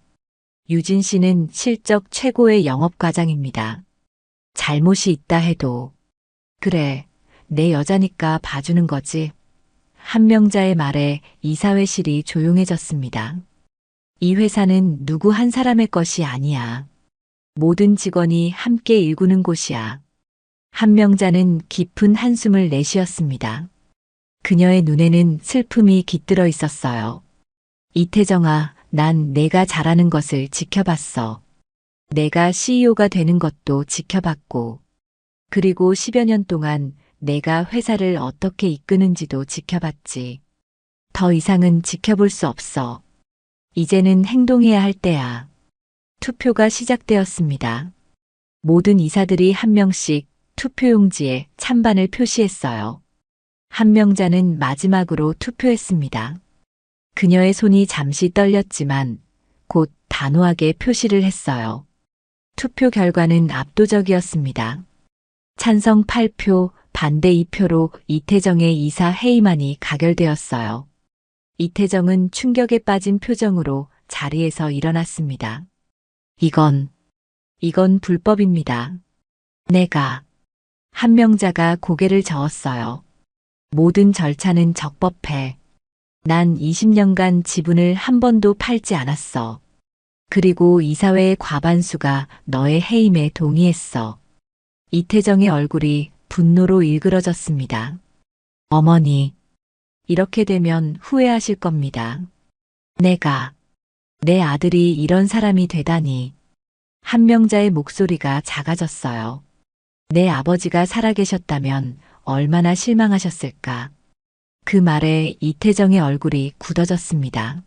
유진 씨는 실적 최고의 영업과장입니다. 잘못이 있다 해도. 그래, 내 여자니까 봐주는 거지. 한명자의 말에 이사회실이 조용해졌습니다. 이 회사는 누구 한 사람의 것이 아니야. 모든 직원이 함께 일구는 곳이야. 한명자는 깊은 한숨을 내쉬었습니다. 그녀의 눈에는 슬픔이 깃들어 있었어요. 이태정아, 난 내가 잘하는 것을 지켜봤어. 내가 CEO가 되는 것도 지켜봤고, 그리고 10여 년 동안 내가 회사를 어떻게 이끄는지도 지켜봤지. 더 이상은 지켜볼 수 없어. 이제는 행동해야 할 때야. 투표가 시작되었습니다. 모든 이사들이 한 명씩 투표용지에 찬반을 표시했어요. 한명자는 마지막으로 투표했습니다. 그녀의 손이 잠시 떨렸지만 곧 단호하게 표시를 했어요. 투표 결과는 압도적이었습니다. 찬성 8표, 반대 2표로 이태정의 이사 해임안이 가결되었어요. 이태정은 충격에 빠진 표정으로 자리에서 일어났습니다. 이건 불법입니다. 내가. 한명자가 고개를 저었어요. 모든 절차는 적법해. 난 20년간 지분을 한 번도 팔지 않았어. 그리고 이사회의 과반수가 너의 해임에 동의했어. 이태정의 얼굴이 분노로 일그러졌습니다. 어머니, 이렇게 되면 후회하실 겁니다. 내 아들이 이런 사람이 되다니. 한명자의 목소리가 작아졌어요. 내 아버지가 살아계셨다면 얼마나 실망하셨을까. 그 말에 이태정의 얼굴이 굳어졌습니다.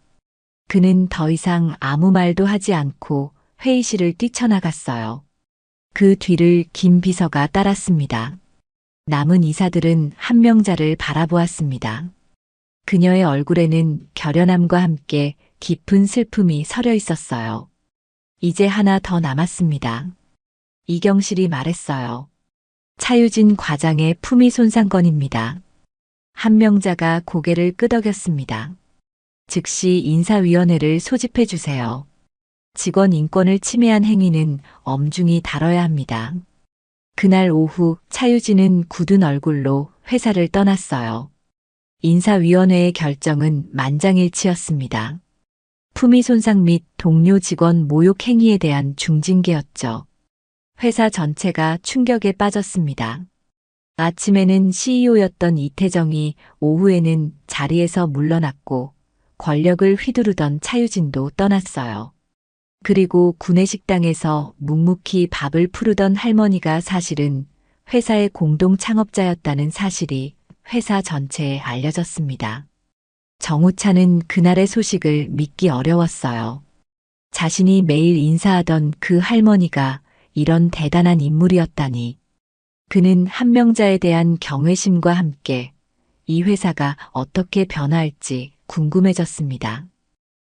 그는 더 이상 아무 말도 하지 않고 회의실을 뛰쳐나갔어요. 그 뒤를 김 비서가 따랐습니다. 남은 이사들은 한명자를 바라보았습니다. 그녀의 얼굴에는 결연함과 함께 깊은 슬픔이 서려 있었어요. 이제 하나 더 남았습니다. 이경실이 말했어요. 차유진 과장의 품위 손상 건입니다. 한명자가 고개를 끄덕였습니다. 즉시 인사위원회를 소집해 주세요. 직원 인권을 침해한 행위는 엄중히 다뤄야 합니다. 그날 오후 차유진은 굳은 얼굴로 회사를 떠났어요. 인사위원회의 결정은 만장일치였습니다. 품위 손상 및 동료 직원 모욕 행위에 대한 중징계였죠. 회사 전체가 충격에 빠졌습니다. 아침에는 CEO였던 이태정이 오후에는 자리에서 물러났고 권력을 휘두르던 차유진도 떠났어요. 그리고 구내식당에서 묵묵히 밥을 푸르던 할머니가 사실은 회사의 공동 창업자였다는 사실이 회사 전체에 알려졌습니다. 정우차는 그날의 소식을 믿기 어려웠어요. 자신이 매일 인사하던 그 할머니가 이런 대단한 인물이었다니. 그는 한명자에 대한 경외심과 함께 이 회사가 어떻게 변화할지 궁금해졌습니다.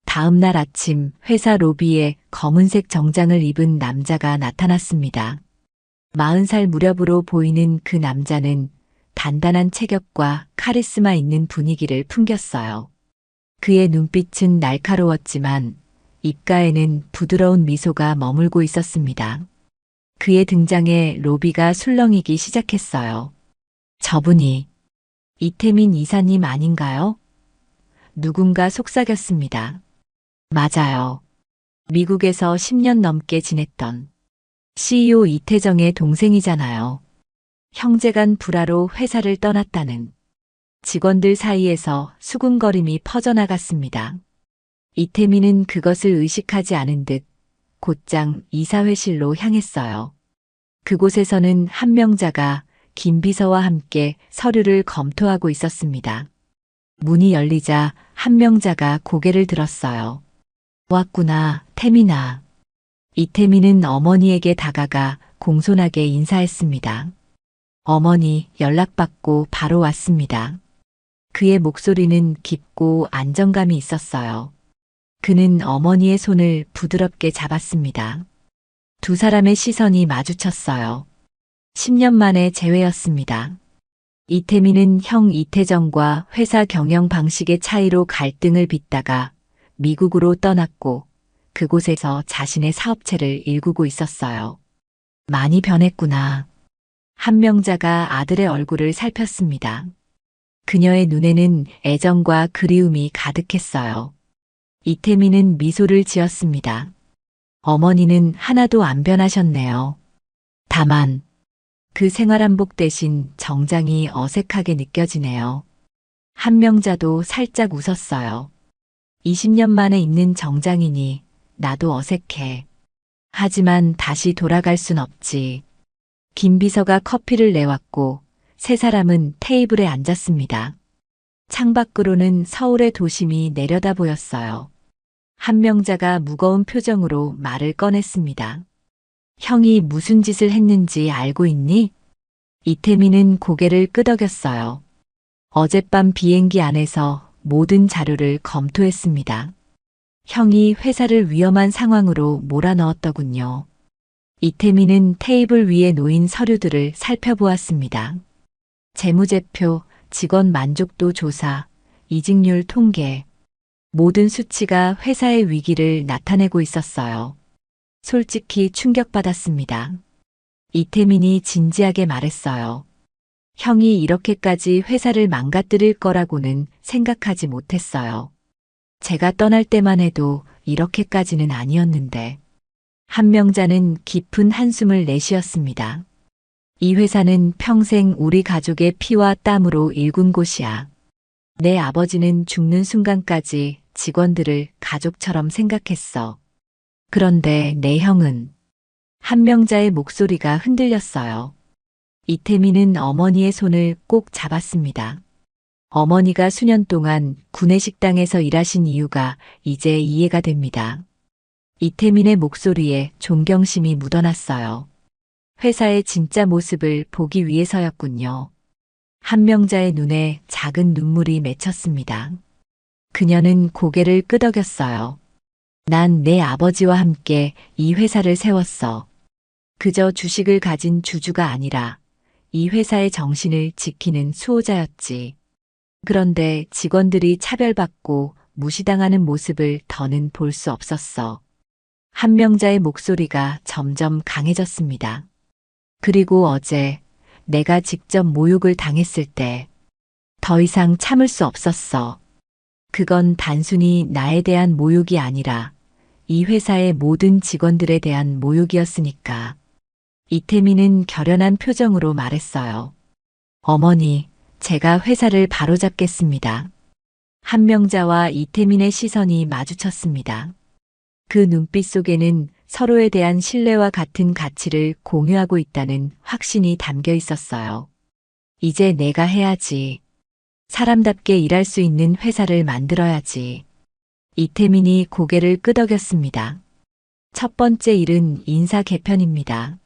다음 날 아침 회사 로비에 검은색 정장을 입은 남자가 나타났습니다. 40살 무렵으로 보이는 그 남자는 단단한 체격과 카리스마 있는 분위기를 풍겼어요. 그의 눈빛은 날카로웠지만 입가에는 부드러운 미소가 머물고 있었습니다. 그의 등장에 로비가 술렁이기 시작했어요. 저분이 이태민 이사님 아닌가요? 누군가 속삭였습니다. 맞아요. 미국에서 10년 넘게 지냈던 CEO 이태정의 동생이잖아요. 형제간 불화로 회사를 떠났다는. 직원들 사이에서 수군거림이 퍼져나갔습니다. 이태민은 그것을 의식하지 않은 듯 곧장 이사회실로 향했어요. 그곳에서는 한명자가 김 비서와 함께 서류를 검토하고 있었습니다. 문이 열리자 한명자가 고개를 들었어요. 왔구나, 태민아. 이태민은 어머니에게 다가가 공손하게 인사했습니다. 어머니, 연락받고 바로 왔습니다. 그의 목소리는 깊고 안정감이 있었어요. 그는 어머니의 손을 부드럽게 잡았습니다. 두 사람의 시선이 마주쳤어요. 10년 만의 재회였습니다. 이태민은 형 이태정과 회사 경영 방식의 차이로 갈등을 빚다가 미국으로 떠났고 그곳에서 자신의 사업체를 일구고 있었어요. 많이 변했구나. 한명자가 아들의 얼굴을 살폈습니다. 그녀의 눈에는 애정과 그리움이 가득했어요. 이태민은 미소를 지었습니다. 어머니는 하나도 안 변하셨네요. 다만 그 생활한복 대신 정장이 어색하게 느껴지네요. 한명자도 살짝 웃었어요. 20년 만에 입는 정장이니 나도 어색해. 하지만 다시 돌아갈 순 없지. 김 비서가 커피를 내왔고 세 사람은 테이블에 앉았습니다. 창밖으로는 서울의 도심이 내려다 보였어요. 한명자가 무거운 표정으로 말을 꺼냈습니다. 형이 무슨 짓을 했는지 알고 있니? 이태민은 고개를 끄덕였어요. 어젯밤 비행기 안에서 모든 자료를 검토했습니다. 형이 회사를 위험한 상황으로 몰아넣었더군요. 이태민은 테이블 위에 놓인 서류들을 살펴보았습니다. 재무제표, 직원 만족도 조사, 이직률 통계, 모든 수치가 회사의 위기를 나타내고 있었어요. 솔직히 충격받았습니다. 이태민이 진지하게 말했어요. 형이 이렇게까지 회사를 망가뜨릴 거라고는 생각하지 못했어요. 제가 떠날 때만 해도 이렇게까지는 아니었는데. 한명자는 깊은 한숨을 내쉬었습니다. 이 회사는 평생 우리 가족의 피와 땀으로 일군 곳이야. 내 아버지는 죽는 순간까지 직원들을 가족처럼 생각했어. 그런데 내 형은 한명자의 목소리가 흔들렸어요. 이태민은 어머니의 손을 꼭 잡았습니다. 어머니가 수년 동안 구내식당에서 일하신 이유가 이제 이해가 됩니다. 이태민의 목소리에 존경심이 묻어났어요. 회사의 진짜 모습을 보기 위해서였군요. 한명자의 눈에 작은 눈물이 맺혔습니다. 그녀는 고개를 끄덕였어요. 난 내 아버지와 함께 이 회사를 세웠어. 그저 주식을 가진 주주가 아니라 이 회사의 정신을 지키는 수호자였지. 그런데 직원들이 차별받고 무시당하는 모습을 더는 볼 수 없었어. 한명자의 목소리가 점점 강해졌습니다. 그리고 어제 내가 직접 모욕을 당했을 때 더 이상 참을 수 없었어. 그건 단순히 나에 대한 모욕이 아니라 이 회사의 모든 직원들에 대한 모욕이었으니까. 이태민은 결연한 표정으로 말했어요. 어머니, 제가 회사를 바로잡겠습니다. 한명자와 이태민의 시선이 마주쳤습니다. 그 눈빛 속에는 서로에 대한 신뢰와 같은 가치를 공유하고 있다는 확신이 담겨 있었어요. 이제 내가 해야지. 사람답게 일할 수 있는 회사를 만들어야지. 이태민이 고개를 끄덕였습니다. 첫 번째 일은 인사 개편입니다.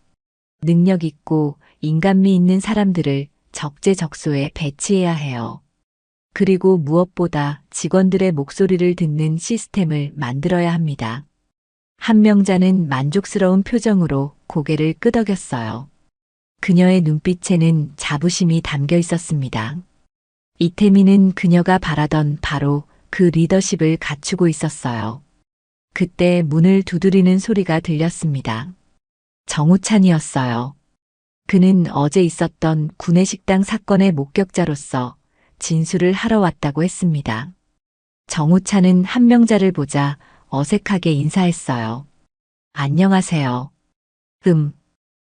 능력 있고 인간미 있는 사람들을 적재적소에 배치해야 해요. 그리고 무엇보다 직원들의 목소리를 듣는 시스템을 만들어야 합니다. 한명자는 만족스러운 표정으로 고개를 끄덕였어요. 그녀의 눈빛에는 자부심이 담겨 있었습니다. 이태민은 그녀가 바라던 바로 그 리더십을 갖추고 있었어요. 그때 문을 두드리는 소리가 들렸습니다. 정우찬이었어요. 그는 어제 있었던 구내식당 사건의 목격자로서 진술을 하러 왔다고 했습니다. 정우찬은 한명자를 보자 어색하게 인사했어요. 안녕하세요.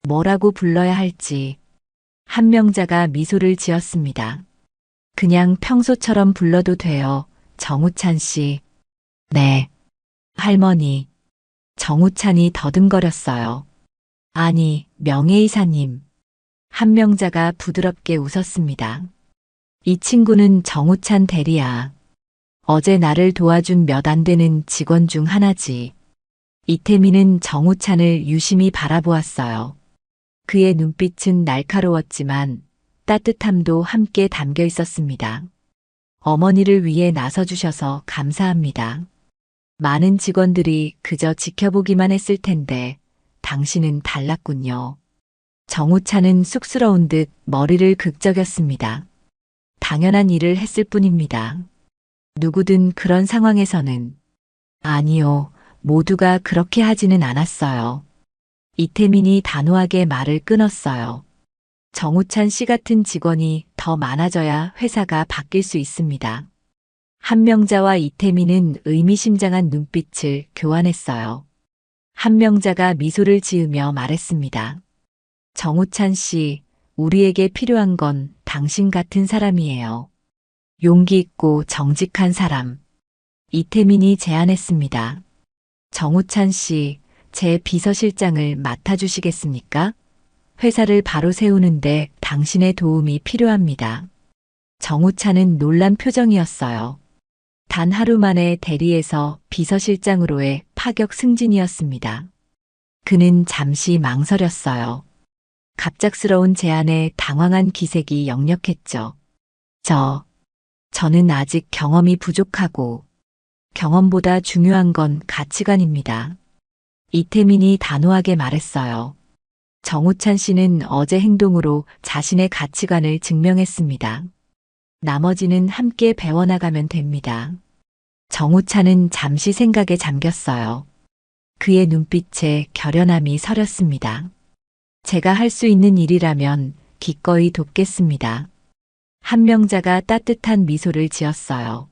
뭐라고 불러야 할지. 한명자가 미소를 지었습니다. 그냥 평소처럼 불러도 돼요. 정우찬 씨. 네. 할머니. 정우찬이 더듬거렸어요. 아니, 명예이사님. 한명자가 부드럽게 웃었습니다. 이 친구는 정우찬 대리야. 어제 나를 도와준 몇 안 되는 직원 중 하나지. 이태민은 정우찬을 유심히 바라보았어요. 그의 눈빛은 날카로웠지만 따뜻함도 함께 담겨 있었습니다. 어머니를 위해 나서주셔서 감사합니다. 많은 직원들이 그저 지켜보기만 했을 텐데 당신은 달랐군요. 정우찬은 쑥스러운 듯 머리를 극적였습니다. 당연한 일을 했을 뿐입니다. 누구든 그런 상황에서는. 아니요, 모두가 그렇게 하지는 않았어요. 이태민이 단호하게 말을 끊었어요. 정우찬 씨 같은 직원이 더 많아져야 회사가 바뀔 수 있습니다. 한명자와 이태민은 의미심장한 눈빛을 교환했어요. 한명자가 미소를 지으며 말했습니다. 정우찬 씨, 우리에게 필요한 건 당신 같은 사람이에요. 용기 있고 정직한 사람. 이태민이 제안했습니다. 정우찬 씨, 제 비서실장을 맡아주시겠습니까? 회사를 바로 세우는데 당신의 도움이 필요합니다. 정우찬은 놀란 표정이었어요. 단 하루 만에 대리에서 비서실장으로의 파격 승진이었습니다. 그는 잠시 망설였어요. 갑작스러운 제안에 당황한 기색이 역력했죠. 저는 아직 경험이 부족하고 경험보다 중요한 건 가치관입니다. 이태민이 단호하게 말했어요. 정우찬 씨는 어제 행동으로 자신의 가치관을 증명했습니다. 나머지는 함께 배워나가면 됩니다. 정우찬은 잠시 생각에 잠겼어요. 그의 눈빛에 결연함이 서렸습니다. 제가 할 수 있는 일이라면 기꺼이 돕겠습니다. 한명자가 따뜻한 미소를 지었어요.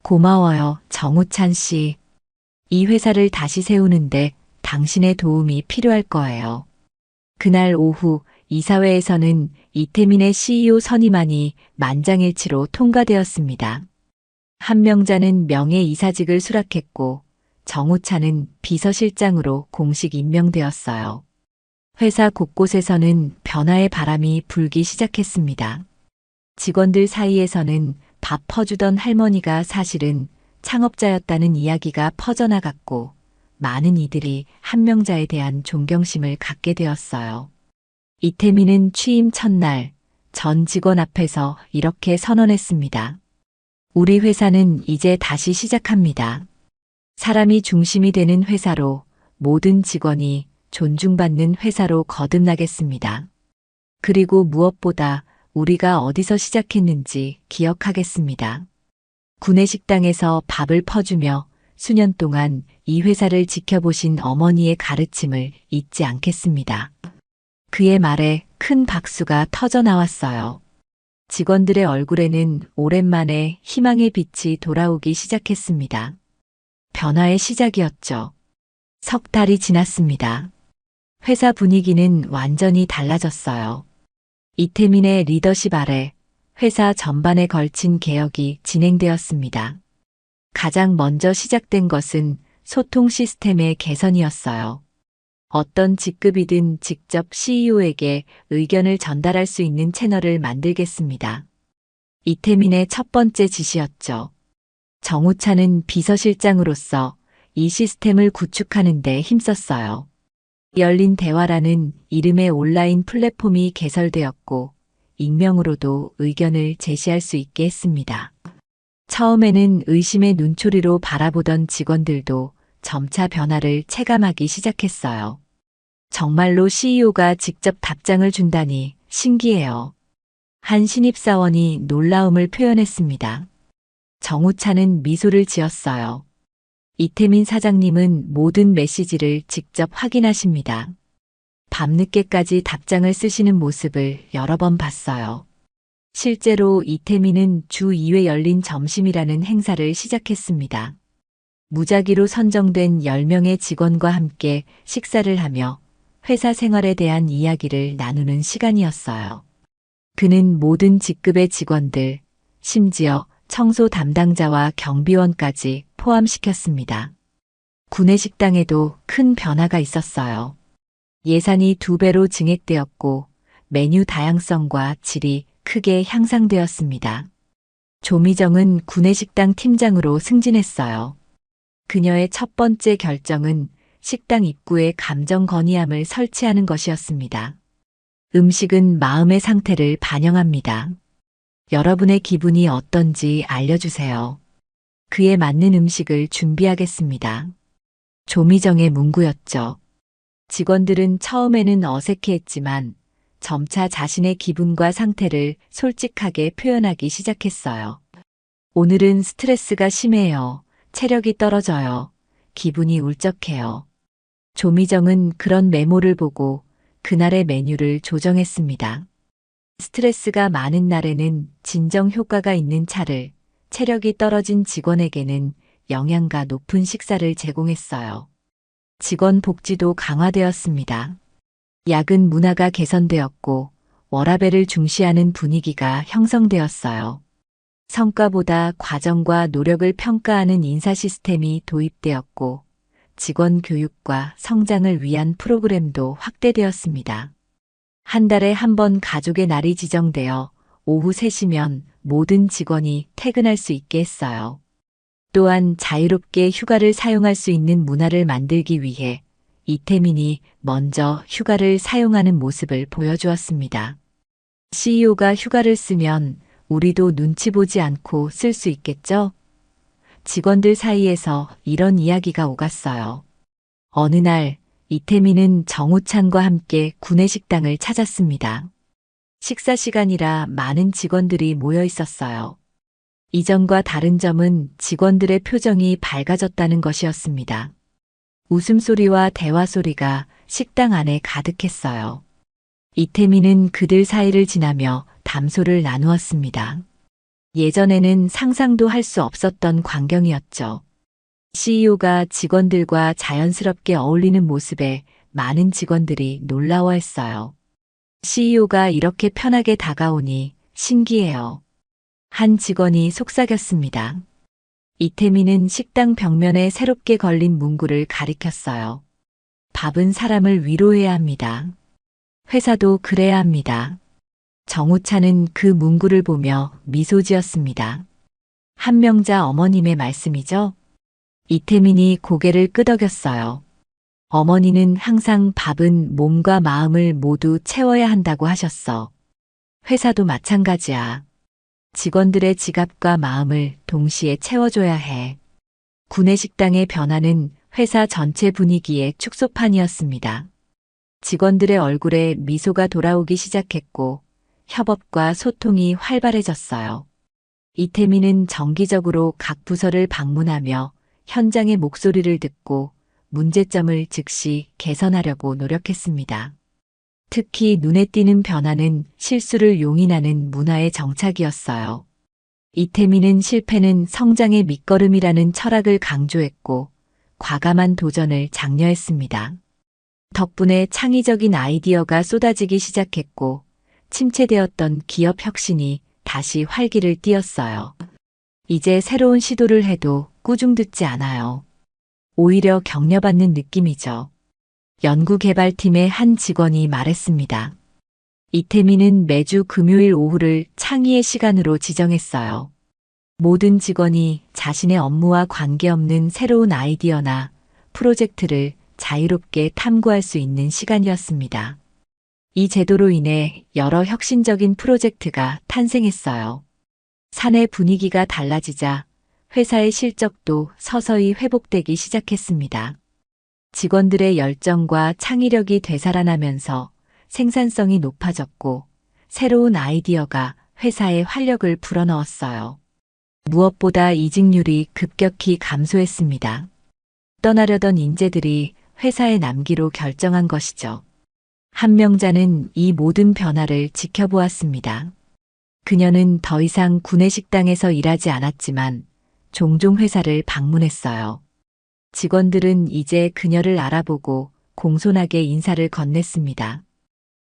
고마워요, 정우찬 씨. 이 회사를 다시 세우는데 당신의 도움이 필요할 거예요. 그날 오후 이사회에서는 이태민의 CEO 선임안이 만장일치로 통과되었습니다. 한명자는 명예이사직을 수락했고 정우찬은 비서실장으로 공식 임명되었어요. 회사 곳곳에서는 변화의 바람이 불기 시작했습니다. 직원들 사이에서는 밥 퍼주던 할머니가 사실은 창업자였다는 이야기가 퍼져나갔고 많은 이들이 한명자에 대한 존경심을 갖게 되었어요. 이태민은 취임 첫날 전 직원 앞에서 이렇게 선언했습니다. 우리 회사는 이제 다시 시작합니다. 사람이 중심이 되는 회사로 모든 직원이 존중받는 회사로 거듭나겠습니다. 그리고 무엇보다 우리가 어디서 시작했는지 기억하겠습니다. 구내식당에서 밥을 퍼주며 수년 동안 이 회사를 지켜보신 어머니의 가르침을 잊지 않겠습니다. 그의 말에 큰 박수가 터져 나왔어요. 직원들의 얼굴에는 오랜만에 희망의 빛이 돌아오기 시작했습니다. 변화의 시작이었죠. 석 달이 지났습니다. 회사 분위기는 완전히 달라졌어요. 이태민의 리더십 아래 회사 전반에 걸친 개혁이 진행되었습니다. 가장 먼저 시작된 것은 소통 시스템의 개선이었어요. 어떤 직급이든 직접 CEO에게 의견을 전달할 수 있는 채널을 만들겠습니다. 이태민의 첫 번째 지시였죠. 정우찬은 비서실장으로서 이 시스템을 구축하는 데 힘썼어요. 열린 대화라는 이름의 온라인 플랫폼이 개설되었고 익명으로도 의견을 제시할 수 있게 했습니다. 처음에는 의심의 눈초리로 바라보던 직원들도 점차 변화를 체감하기 시작했어요. 정말로 CEO가 직접 답장을 준다니 신기해요. 한 신입사원이 놀라움을 표현했습니다. 정우찬은 미소를 지었어요. 이태민 사장님은 모든 메시지를 직접 확인하십니다. 밤늦게까지 답장을 쓰시는 모습을 여러 번 봤어요. 실제로 이태민은 주 2회 열린 점심이라는 행사를 시작했습니다. 무작위로 선정된 10명의 직원과 함께 식사를 하며 회사 생활에 대한 이야기를 나누는 시간이었어요. 그는 모든 직급의 직원들, 심지어 청소 담당자와 경비원까지 포함시켰습니다. 구내식당에도 큰 변화가 있었어요. 예산이 2배로 증액되었고 메뉴 다양성과 질이 크게 향상되었습니다. 조미정은 구내식당 팀장으로 승진했어요. 그녀의 첫 번째 결정은 식당 입구에 감정 건의함을 설치하는 것이었습니다. 음식은 마음의 상태를 반영합니다. 여러분의 기분이 어떤지 알려주세요. 그에 맞는 음식을 준비하겠습니다. 조미정의 문구였죠. 직원들은 처음에는 어색해했지만 점차 자신의 기분과 상태를 솔직하게 표현하기 시작했어요. 오늘은 스트레스가 심해요. 체력이 떨어져요. 기분이 울적해요. 조미정은 그런 메모를 보고 그날의 메뉴를 조정했습니다. 스트레스가 많은 날에는 진정 효과가 있는 차를, 체력이 떨어진 직원에게는 영양가 높은 식사를 제공했어요. 직원 복지도 강화되었습니다. 야근 문화가 개선되었고 워라밸을 중시하는 분위기가 형성되었어요. 성과보다 과정과 노력을 평가하는 인사 시스템이 도입되었고, 직원 교육과 성장을 위한 프로그램도 확대되었습니다. 한 달에 한 번 가족의 날이 지정되어 오후 3시면 모든 직원이 퇴근할 수 있게 했어요. 또한 자유롭게 휴가를 사용할 수 있는 문화를 만들기 위해 이태민이 먼저 휴가를 사용하는 모습을 보여주었습니다. CEO가 휴가를 쓰면 우리도 눈치 보지 않고 쓸 수 있겠죠? 직원들 사이에서 이런 이야기가 오갔어요. 어느 날 이태민은 정우찬과 함께 구내식당을 찾았습니다. 식사 시간이라 많은 직원들이 모여 있었어요. 이전과 다른 점은 직원들의 표정이 밝아졌다는 것이었습니다. 웃음소리와 대화 소리가 식당 안에 가득했어요. 이태민은 그들 사이를 지나며 담소를 나누었습니다. 예전에는 상상도 할 수 없었던 광경이었죠. CEO가 직원들과 자연스럽게 어울리는 모습에 많은 직원들이 놀라워했어요. CEO가 이렇게 편하게 다가오니 신기해요. 한 직원이 속삭였습니다. 이태민은 식당 벽면에 새롭게 걸린 문구를 가리켰어요. 밥은 사람을 위로해야 합니다. 회사도 그래야 합니다. 정우찬은 그 문구를 보며 미소 지었습니다. 한명자 어머님의 말씀이죠? 이태민이 고개를 끄덕였어요. 어머니는 항상 밥은 몸과 마음을 모두 채워야 한다고 하셨어. 회사도 마찬가지야. 직원들의 지갑과 마음을 동시에 채워줘야 해. 구내식당의 변화는 회사 전체 분위기의 축소판이었습니다. 직원들의 얼굴에 미소가 돌아오기 시작했고 협업과 소통이 활발해졌어요. 이태민은 정기적으로 각 부서를 방문하며 현장의 목소리를 듣고 문제점을 즉시 개선하려고 노력했습니다. 특히 눈에 띄는 변화는 실수를 용인하는 문화의 정착이었어요. 이태민은 실패는 성장의 밑거름이라는 철학을 강조했고 과감한 도전을 장려했습니다. 덕분에 창의적인 아이디어가 쏟아지기 시작했고 침체되었던 기업 혁신이 다시 활기를 띠었어요. 이제 새로운 시도를 해도 꾸중듣지 않아요. 오히려 격려받는 느낌이죠. 연구개발팀의 한 직원이 말했습니다. 이태민은 매주 금요일 오후를 창의의 시간으로 지정했어요. 모든 직원이 자신의 업무와 관계없는 새로운 아이디어나 프로젝트를 자유롭게 탐구할 수 있는 시간이었습니다. 이 제도로 인해 여러 혁신적인 프로젝트가 탄생했어요. 사내 분위기가 달라지자 회사의 실적도 서서히 회복되기 시작했습니다. 직원들의 열정과 창의력이 되살아나면서 생산성이 높아졌고 새로운 아이디어가 회사의 활력을 불어넣었어요. 무엇보다 이직률이 급격히 감소했습니다. 떠나려던 인재들이 회사에 남기로 결정한 것이죠. 한명자는 이 모든 변화를 지켜보았습니다. 그녀는 더 이상 구내식당에서 일하지 않았지만 종종 회사를 방문했어요. 직원들은 이제 그녀를 알아보고 공손하게 인사를 건넸습니다.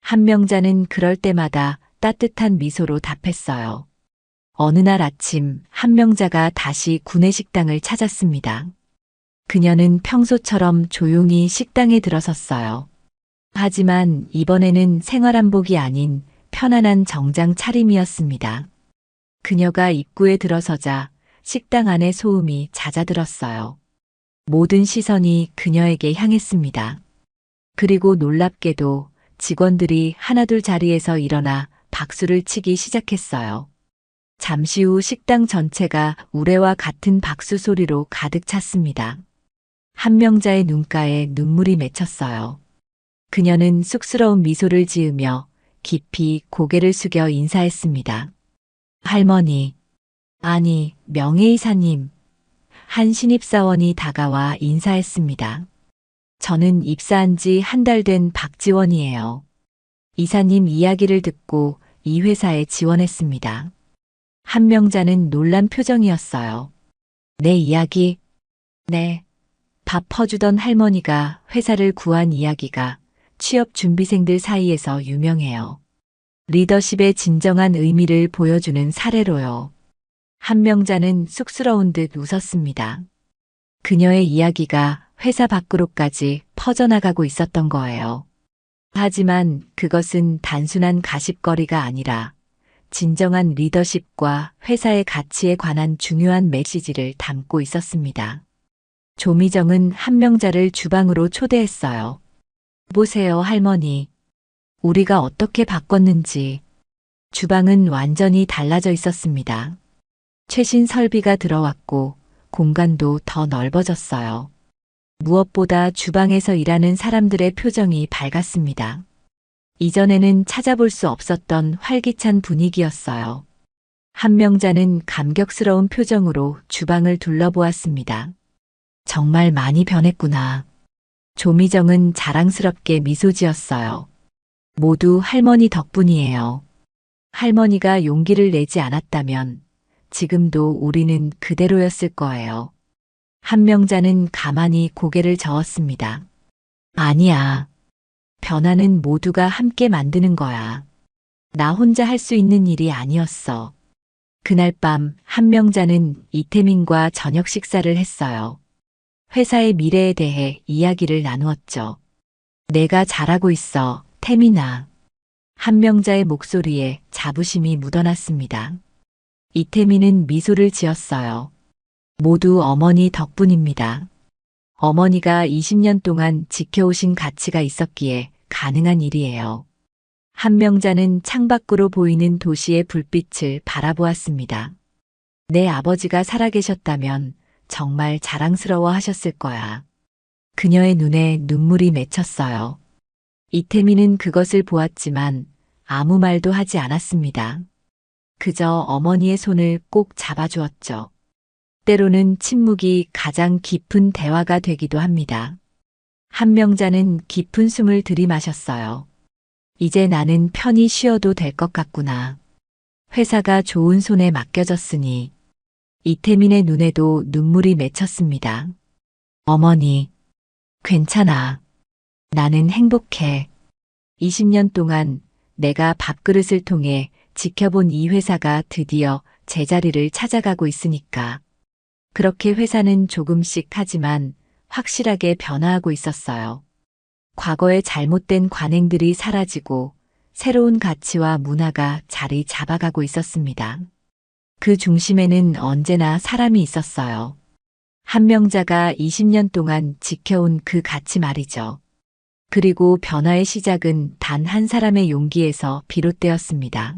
한명자는 그럴 때마다 따뜻한 미소로 답했어요. 어느 날 아침 한명자가 다시 구내식당을 찾았습니다. 그녀는 평소처럼 조용히 식당에 들어섰어요. 하지만 이번에는 생활한복이 아닌 편안한 정장 차림이었습니다. 그녀가 입구에 들어서자 식당 안의 소음이 잦아들었어요. 모든 시선이 그녀에게 향했습니다. 그리고 놀랍게도 직원들이 하나둘 자리에서 일어나 박수를 치기 시작했어요. 잠시 후 식당 전체가 우레와 같은 박수 소리로 가득 찼습니다. 한명자의 눈가에 눈물이 맺혔어요. 그녀는 쑥스러운 미소를 지으며 깊이 고개를 숙여 인사했습니다. 할머니, 아니, 명예이사님. 한 신입사원이 다가와 인사했습니다. 저는 입사한 지 한 달 된 박지원이에요. 이사님 이야기를 듣고 이 회사에 지원했습니다. 한명자는 놀란 표정이었어요. 내 이야기? 네. 밥 퍼주던 할머니가 회사를 구한 이야기가 취업 준비생들 사이에서 유명해요. 리더십의 진정한 의미를 보여주는 사례로요. 한명자는 쑥스러운 듯 웃었습니다. 그녀의 이야기가 회사 밖으로까지 퍼져나가고 있었던 거예요. 하지만 그것은 단순한 가십거리가 아니라 진정한 리더십과 회사의 가치에 관한 중요한 메시지를 담고 있었습니다. 조미정은 한명자를 주방으로 초대했어요. 보세요, 할머니. 우리가 어떻게 바꿨는지. 주방은 완전히 달라져 있었습니다. 최신 설비가 들어왔고 공간도 더 넓어졌어요. 무엇보다 주방에서 일하는 사람들의 표정이 밝았습니다. 이전에는 찾아볼 수 없었던 활기찬 분위기였어요. 한명자는 감격스러운 표정으로 주방을 둘러보았습니다. 정말 많이 변했구나. 조미정은 자랑스럽게 미소 지었어요. 모두 할머니 덕분이에요. 할머니가 용기를 내지 않았다면 지금도 우리는 그대로였을 거예요. 한명자는 가만히 고개를 저었습니다. 아니야. 변화는 모두가 함께 만드는 거야. 나 혼자 할 수 있는 일이 아니었어. 그날 밤 한명자는 이태민과 저녁 식사를 했어요. 회사의 미래에 대해 이야기를 나누었죠. 내가 잘하고 있어, 태민아. 한명자의 목소리에 자부심이 묻어났습니다. 이태민은 미소를 지었어요. 모두 어머니 덕분입니다. 어머니가 20년 동안 지켜오신 가치가 있었기에 가능한 일이에요. 한명자는 창밖으로 보이는 도시의 불빛을 바라보았습니다. 내 아버지가 살아계셨다면 정말 자랑스러워 하셨을 거야. 그녀의 눈에 눈물이 맺혔어요. 이태민은 그것을 보았지만 아무 말도 하지 않았습니다. 그저 어머니의 손을 꼭 잡아주었죠. 때로는 침묵이 가장 깊은 대화가 되기도 합니다. 한명자는 깊은 숨을 들이마셨어요. 이제 나는 편히 쉬어도 될 것 같구나. 회사가 좋은 손에 맡겨졌으니. 이태민의 눈에도 눈물이 맺혔습니다. 어머니, 괜찮아. 나는 행복해. 20년 동안 내가 밥그릇을 통해 지켜본 이 회사가 드디어 제자리를 찾아가고 있으니까. 그렇게 회사는 조금씩 하지만 확실하게 변화하고 있었어요. 과거의 잘못된 관행들이 사라지고 새로운 가치와 문화가 자리 잡아가고 있었습니다. 그 중심에는 언제나 사람이 있었어요. 한명자가 20년 동안 지켜온 그 가치 말이죠. 그리고 변화의 시작은 단 한 사람의 용기에서 비롯되었습니다.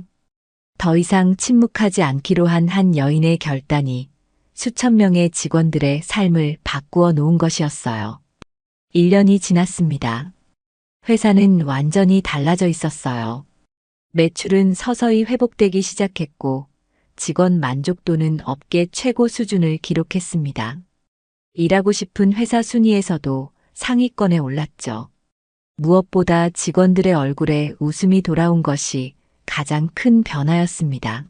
더 이상 침묵하지 않기로 한 여인의 결단이 수천 명의 직원들의 삶을 바꾸어 놓은 것이었어요. 1년이 지났습니다. 회사는 완전히 달라져 있었어요. 매출은 서서히 회복되기 시작했고 직원 만족도는 업계 최고 수준을 기록했습니다. 일하고 싶은 회사 순위에서도 상위권에 올랐죠. 무엇보다 직원들의 얼굴에 웃음이 돌아온 것이 가장 큰 변화였습니다.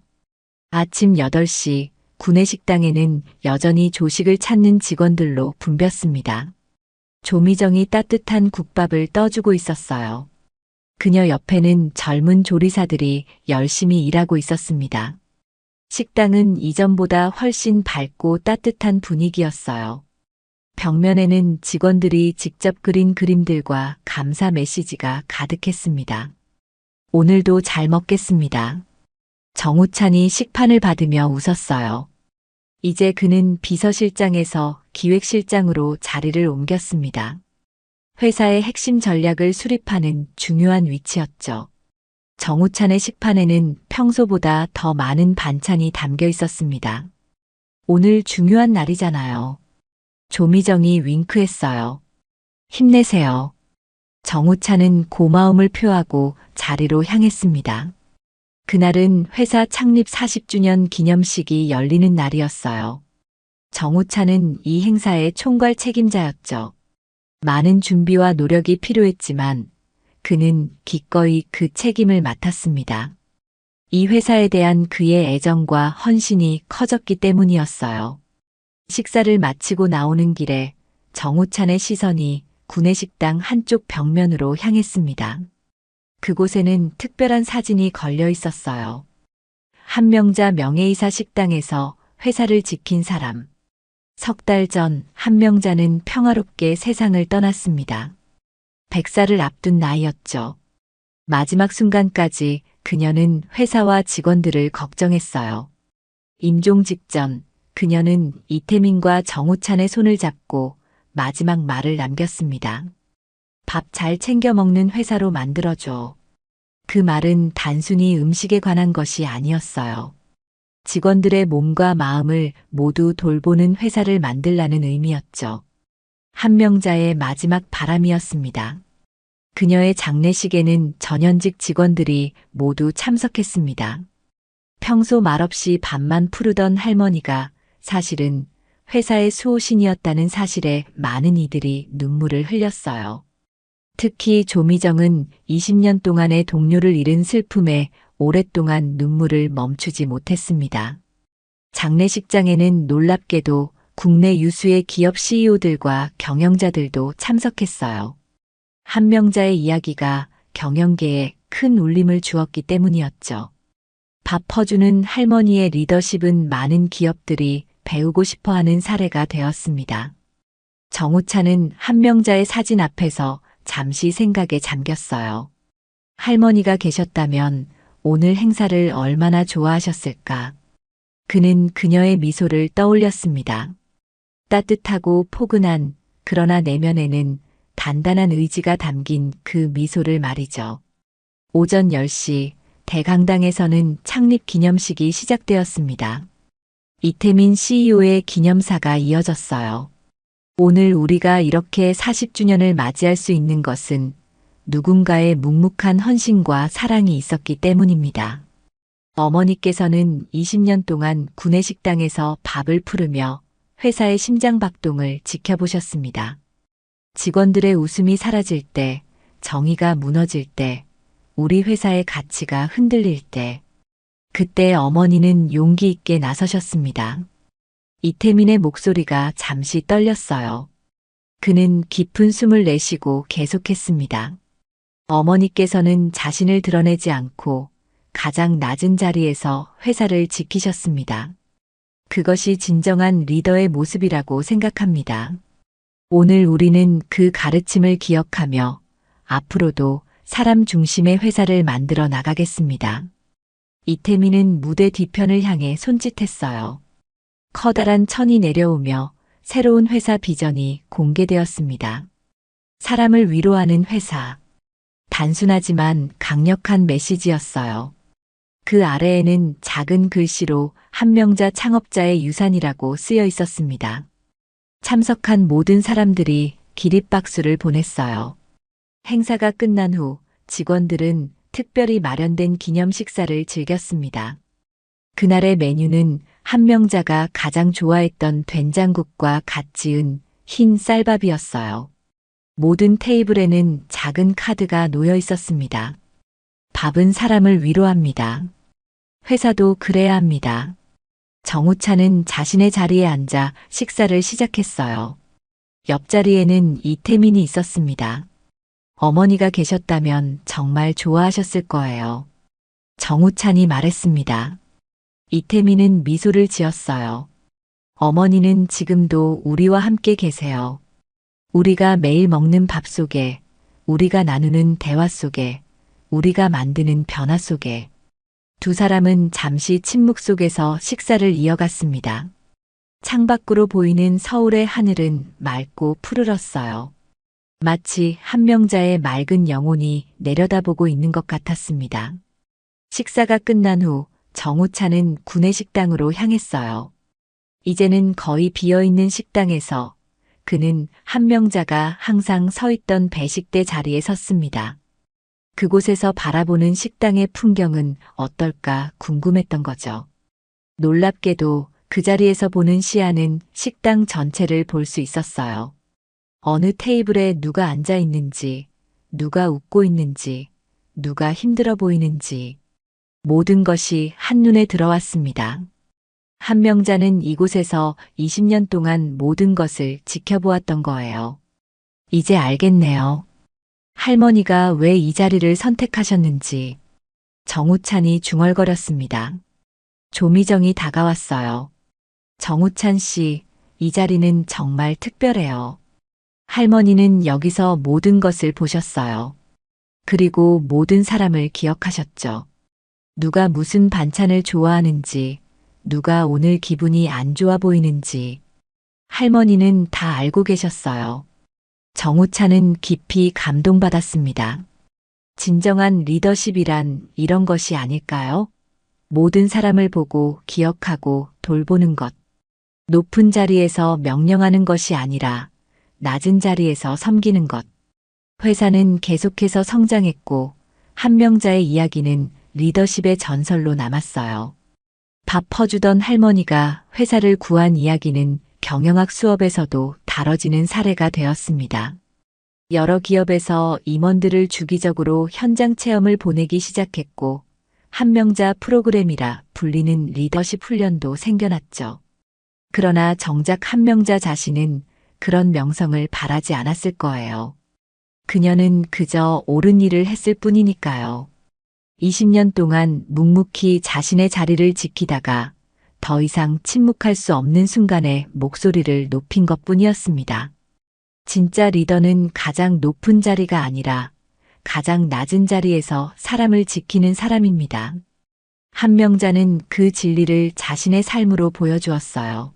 아침 8시 구내식당에는 여전히 조식을 찾는 직원들로 붐볐습니다. 조미정이 따뜻한 국밥을 떠주고 있었어요. 그녀 옆에는 젊은 조리사들이 열심히 일하고 있었습니다. 식당은 이전보다 훨씬 밝고 따뜻한 분위기였어요. 벽면에는 직원들이 직접 그린 그림들과 감사 메시지가 가득했습니다. 오늘도 잘 먹겠습니다. 정우찬이 식판을 받으며 웃었어요. 이제 그는 비서실장에서 기획실장으로 자리를 옮겼습니다. 회사의 핵심 전략을 수립하는 중요한 위치였죠. 정우찬의 식판에는 평소보다 더 많은 반찬이 담겨 있었습니다. 오늘 중요한 날이잖아요. 조미정이 윙크했어요. 힘내세요. 정우찬은 고마움을 표하고 자리로 향했습니다. 그날은 회사 창립 40주년 기념식이 열리는 날이었어요. 정우찬은 이 행사의 총괄 책임자였죠. 많은 준비와 노력이 필요했지만 그는 기꺼이 그 책임을 맡았습니다. 이 회사에 대한 그의 애정과 헌신이 커졌기 때문이었어요. 식사를 마치고 나오는 길에 정우찬의 시선이 구내식당 한쪽 벽면으로 향했습니다. 그곳에는 특별한 사진이 걸려 있었어요. 한명자 명예이사 식당에서 회사를 지킨 사람. 석 달 전 한명자는 평화롭게 세상을 떠났습니다. 100살을 앞둔 나이였죠. 마지막 순간까지 그녀는 회사와 직원들을 걱정했어요. 임종 직전 그녀는 이태민과 정우찬의 손을 잡고 마지막 말을 남겼습니다. 밥 잘 챙겨 먹는 회사로 만들어줘. 그 말은 단순히 음식에 관한 것이 아니었어요. 직원들의 몸과 마음을 모두 돌보는 회사를 만들라는 의미였죠. 한명자의 마지막 바람이었습니다. 그녀의 장례식에는 전현직 직원들이 모두 참석했습니다. 평소 말없이 밥만 푸르던 할머니가 사실은 회사의 수호신이었다는 사실에 많은 이들이 눈물을 흘렸어요. 특히 조미정은 20년 동안의 동료를 잃은 슬픔에 오랫동안 눈물을 멈추지 못했습니다. 장례식장에는 놀랍게도 국내 유수의 기업 CEO들과 경영자들도 참석했어요. 한명자의 이야기가 경영계에 큰 울림을 주었기 때문이었죠. 밥 퍼주는 할머니의 리더십은 많은 기업들이 배우고 싶어하는 사례가 되었습니다. 정우찬은 한명자의 사진 앞에서 잠시 생각에 잠겼어요. 할머니가 계셨다면 오늘 행사를 얼마나 좋아하셨을까. 그는 그녀의 미소를 떠올렸습니다. 따뜻하고 포근한 그러나 내면에는 단단한 의지가 담긴 그 미소를 말이죠. 오전 10시 대강당에서는 창립 기념식이 시작되었습니다. 이태민 CEO의 기념사가 이어졌어요. 오늘 우리가 이렇게 40주년을 맞이할 수 있는 것은 누군가의 묵묵한 헌신과 사랑이 있었기 때문입니다. 어머니께서는 20년 동안 구내식당에서 밥을 푸르며 회사의 심장박동을 지켜보셨습니다. 직원들의 웃음이 사라질 때, 정의가 무너질 때, 우리 회사의 가치가 흔들릴 때, 그때 어머니는 용기 있게 나서셨습니다. 이태민의 목소리가 잠시 떨렸어요. 그는 깊은 숨을 내쉬고 계속했습니다. 어머니께서는 자신을 드러내지 않고 가장 낮은 자리에서 회사를 지키셨습니다. 그것이 진정한 리더의 모습이라고 생각합니다. 오늘 우리는 그 가르침을 기억하며 앞으로도 사람 중심의 회사를 만들어 나가겠습니다. 이태민은 무대 뒤편을 향해 손짓했어요. 커다란 천이 내려오며 새로운 회사 비전이 공개되었습니다. 사람을 위로하는 회사. 단순하지만 강력한 메시지였어요. 그 아래에는 작은 글씨로 한명자 창업자의 유산이라고 쓰여 있었습니다. 참석한 모든 사람들이 기립박수를 보냈어요. 행사가 끝난 후 직원들은 특별히 마련된 기념 식사를 즐겼습니다. 그날의 메뉴는 한명자가 가장 좋아했던 된장국과 갓 지은 흰 쌀밥이었어요. 모든 테이블에는 작은 카드가 놓여 있었습니다. 밥은 사람을 위로합니다. 회사도 그래야 합니다. 정우찬은 자신의 자리에 앉아 식사를 시작했어요. 옆자리에는 이태민이 있었습니다. 어머니가 계셨다면 정말 좋아하셨을 거예요. 정우찬이 말했습니다. 이태민은 미소를 지었어요. 어머니는 지금도 우리와 함께 계세요. 우리가 매일 먹는 밥 속에, 우리가 나누는 대화 속에, 우리가 만드는 변화 속에. 두 사람은 잠시 침묵 속에서 식사를 이어갔습니다. 창밖으로 보이는 서울의 하늘은 맑고 푸르렀어요. 마치 한명자의 맑은 영혼이 내려다보고 있는 것 같았습니다. 식사가 끝난 후 정우찬은 구내식당으로 향했어요. 이제는 거의 비어있는 식당에서 그는 한명자가 항상 서 있던 배식대 자리에 섰습니다. 그곳에서 바라보는 식당의 풍경은 어떨까 궁금했던 거죠. 놀랍게도 그 자리에서 보는 시야는 식당 전체를 볼 수 있었어요. 어느 테이블에 누가 앉아 있는지, 누가 웃고 있는지, 누가 힘들어 보이는지, 모든 것이 한눈에 들어왔습니다. 한명자는 이곳에서 20년 동안 모든 것을 지켜보았던 거예요. 이제 알겠네요. 할머니가 왜 이 자리를 선택하셨는지. 정우찬이 중얼거렸습니다. 조미정이 다가왔어요. 정우찬 씨, 이 자리는 정말 특별해요. 할머니는 여기서 모든 것을 보셨어요. 그리고 모든 사람을 기억하셨죠. 누가 무슨 반찬을 좋아하는지, 누가 오늘 기분이 안 좋아 보이는지, 할머니는 다 알고 계셨어요. 정우찬은 깊이 감동받았습니다. 진정한 리더십이란 이런 것이 아닐까요? 모든 사람을 보고 기억하고 돌보는 것. 높은 자리에서 명령하는 것이 아니라 낮은 자리에서 섬기는 것. 회사는 계속해서 성장했고 한 명자의 이야기는 리더십의 전설로 남았어요. 밥 퍼주던 할머니가 회사를 구한 이야기는 경영학 수업에서도 다뤄지는 사례가 되었습니다. 여러 기업에서 임원들을 주기적으로 현장 체험을 보내기 시작했고 한명자 프로그램이라 불리는 리더십 훈련도 생겨났죠. 그러나 정작 한명자 자신은 그런 명성을 바라지 않았을 거예요. 그녀는 그저 옳은 일을 했을 뿐이니까요. 20년 동안 묵묵히 자신의 자리를 지키다가 더 이상 침묵할 수 없는 순간에 목소리를 높인 것뿐이었습니다. 진짜 리더는 가장 높은 자리가 아니라 가장 낮은 자리에서 사람을 지키는 사람입니다. 한명자는 그 진리를 자신의 삶으로 보여주었어요.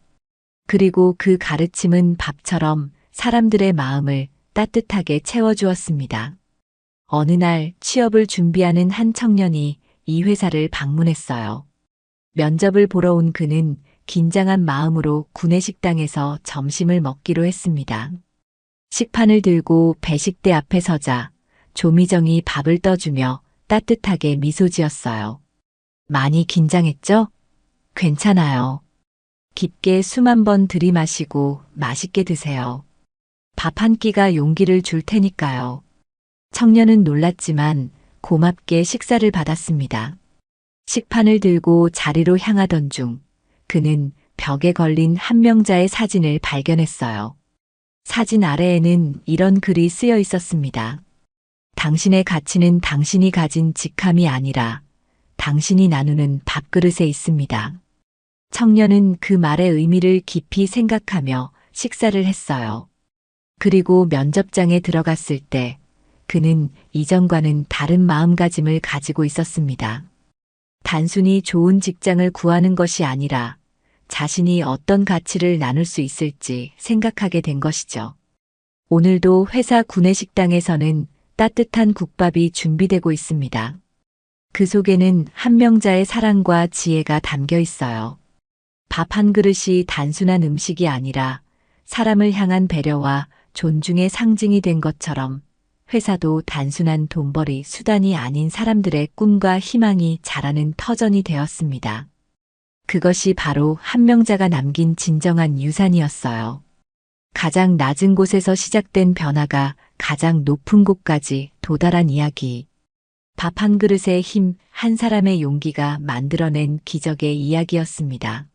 그리고 그 가르침은 밥처럼 사람들의 마음을 따뜻하게 채워주었습니다. 어느 날 취업을 준비하는 한 청년이 이 회사를 방문했어요. 면접을 보러 온 그는 긴장한 마음으로 구내식당에서 점심을 먹기로 했습니다. 식판을 들고 배식대 앞에 서자 조미정이 밥을 떠주며 따뜻하게 미소 지었어요. 많이 긴장했죠? 괜찮아요. 깊게 숨 한 번 들이마시고 맛있게 드세요. 밥 한 끼가 용기를 줄 테니까요. 청년은 놀랐지만 고맙게 식사를 받았습니다. 식판을 들고 자리로 향하던 중 그는 벽에 걸린 한명자의 사진을 발견했어요. 사진 아래에는 이런 글이 쓰여 있었습니다. 당신의 가치는 당신이 가진 직함이 아니라 당신이 나누는 밥그릇에 있습니다. 청년은 그 말의 의미를 깊이 생각하며 식사를 했어요. 그리고 면접장에 들어갔을 때 그는 이전과는 다른 마음가짐을 가지고 있었습니다. 단순히 좋은 직장을 구하는 것이 아니라 자신이 어떤 가치를 나눌 수 있을지 생각하게 된 것이죠. 오늘도 회사 구내식당에서는 따뜻한 국밥이 준비되고 있습니다. 그 속에는 한명자의 사랑과 지혜가 담겨 있어요. 밥 한 그릇이 단순한 음식이 아니라 사람을 향한 배려와 존중의 상징이 된 것처럼 회사도 단순한 돈벌이 수단이 아닌 사람들의 꿈과 희망이 자라는 터전이 되었습니다. 그것이 바로 한명자가 남긴 진정한 유산이었어요. 가장 낮은 곳에서 시작된 변화가 가장 높은 곳까지 도달한 이야기. 밥 한 그릇의 힘, 한 사람의 용기가 만들어낸 기적의 이야기였습니다.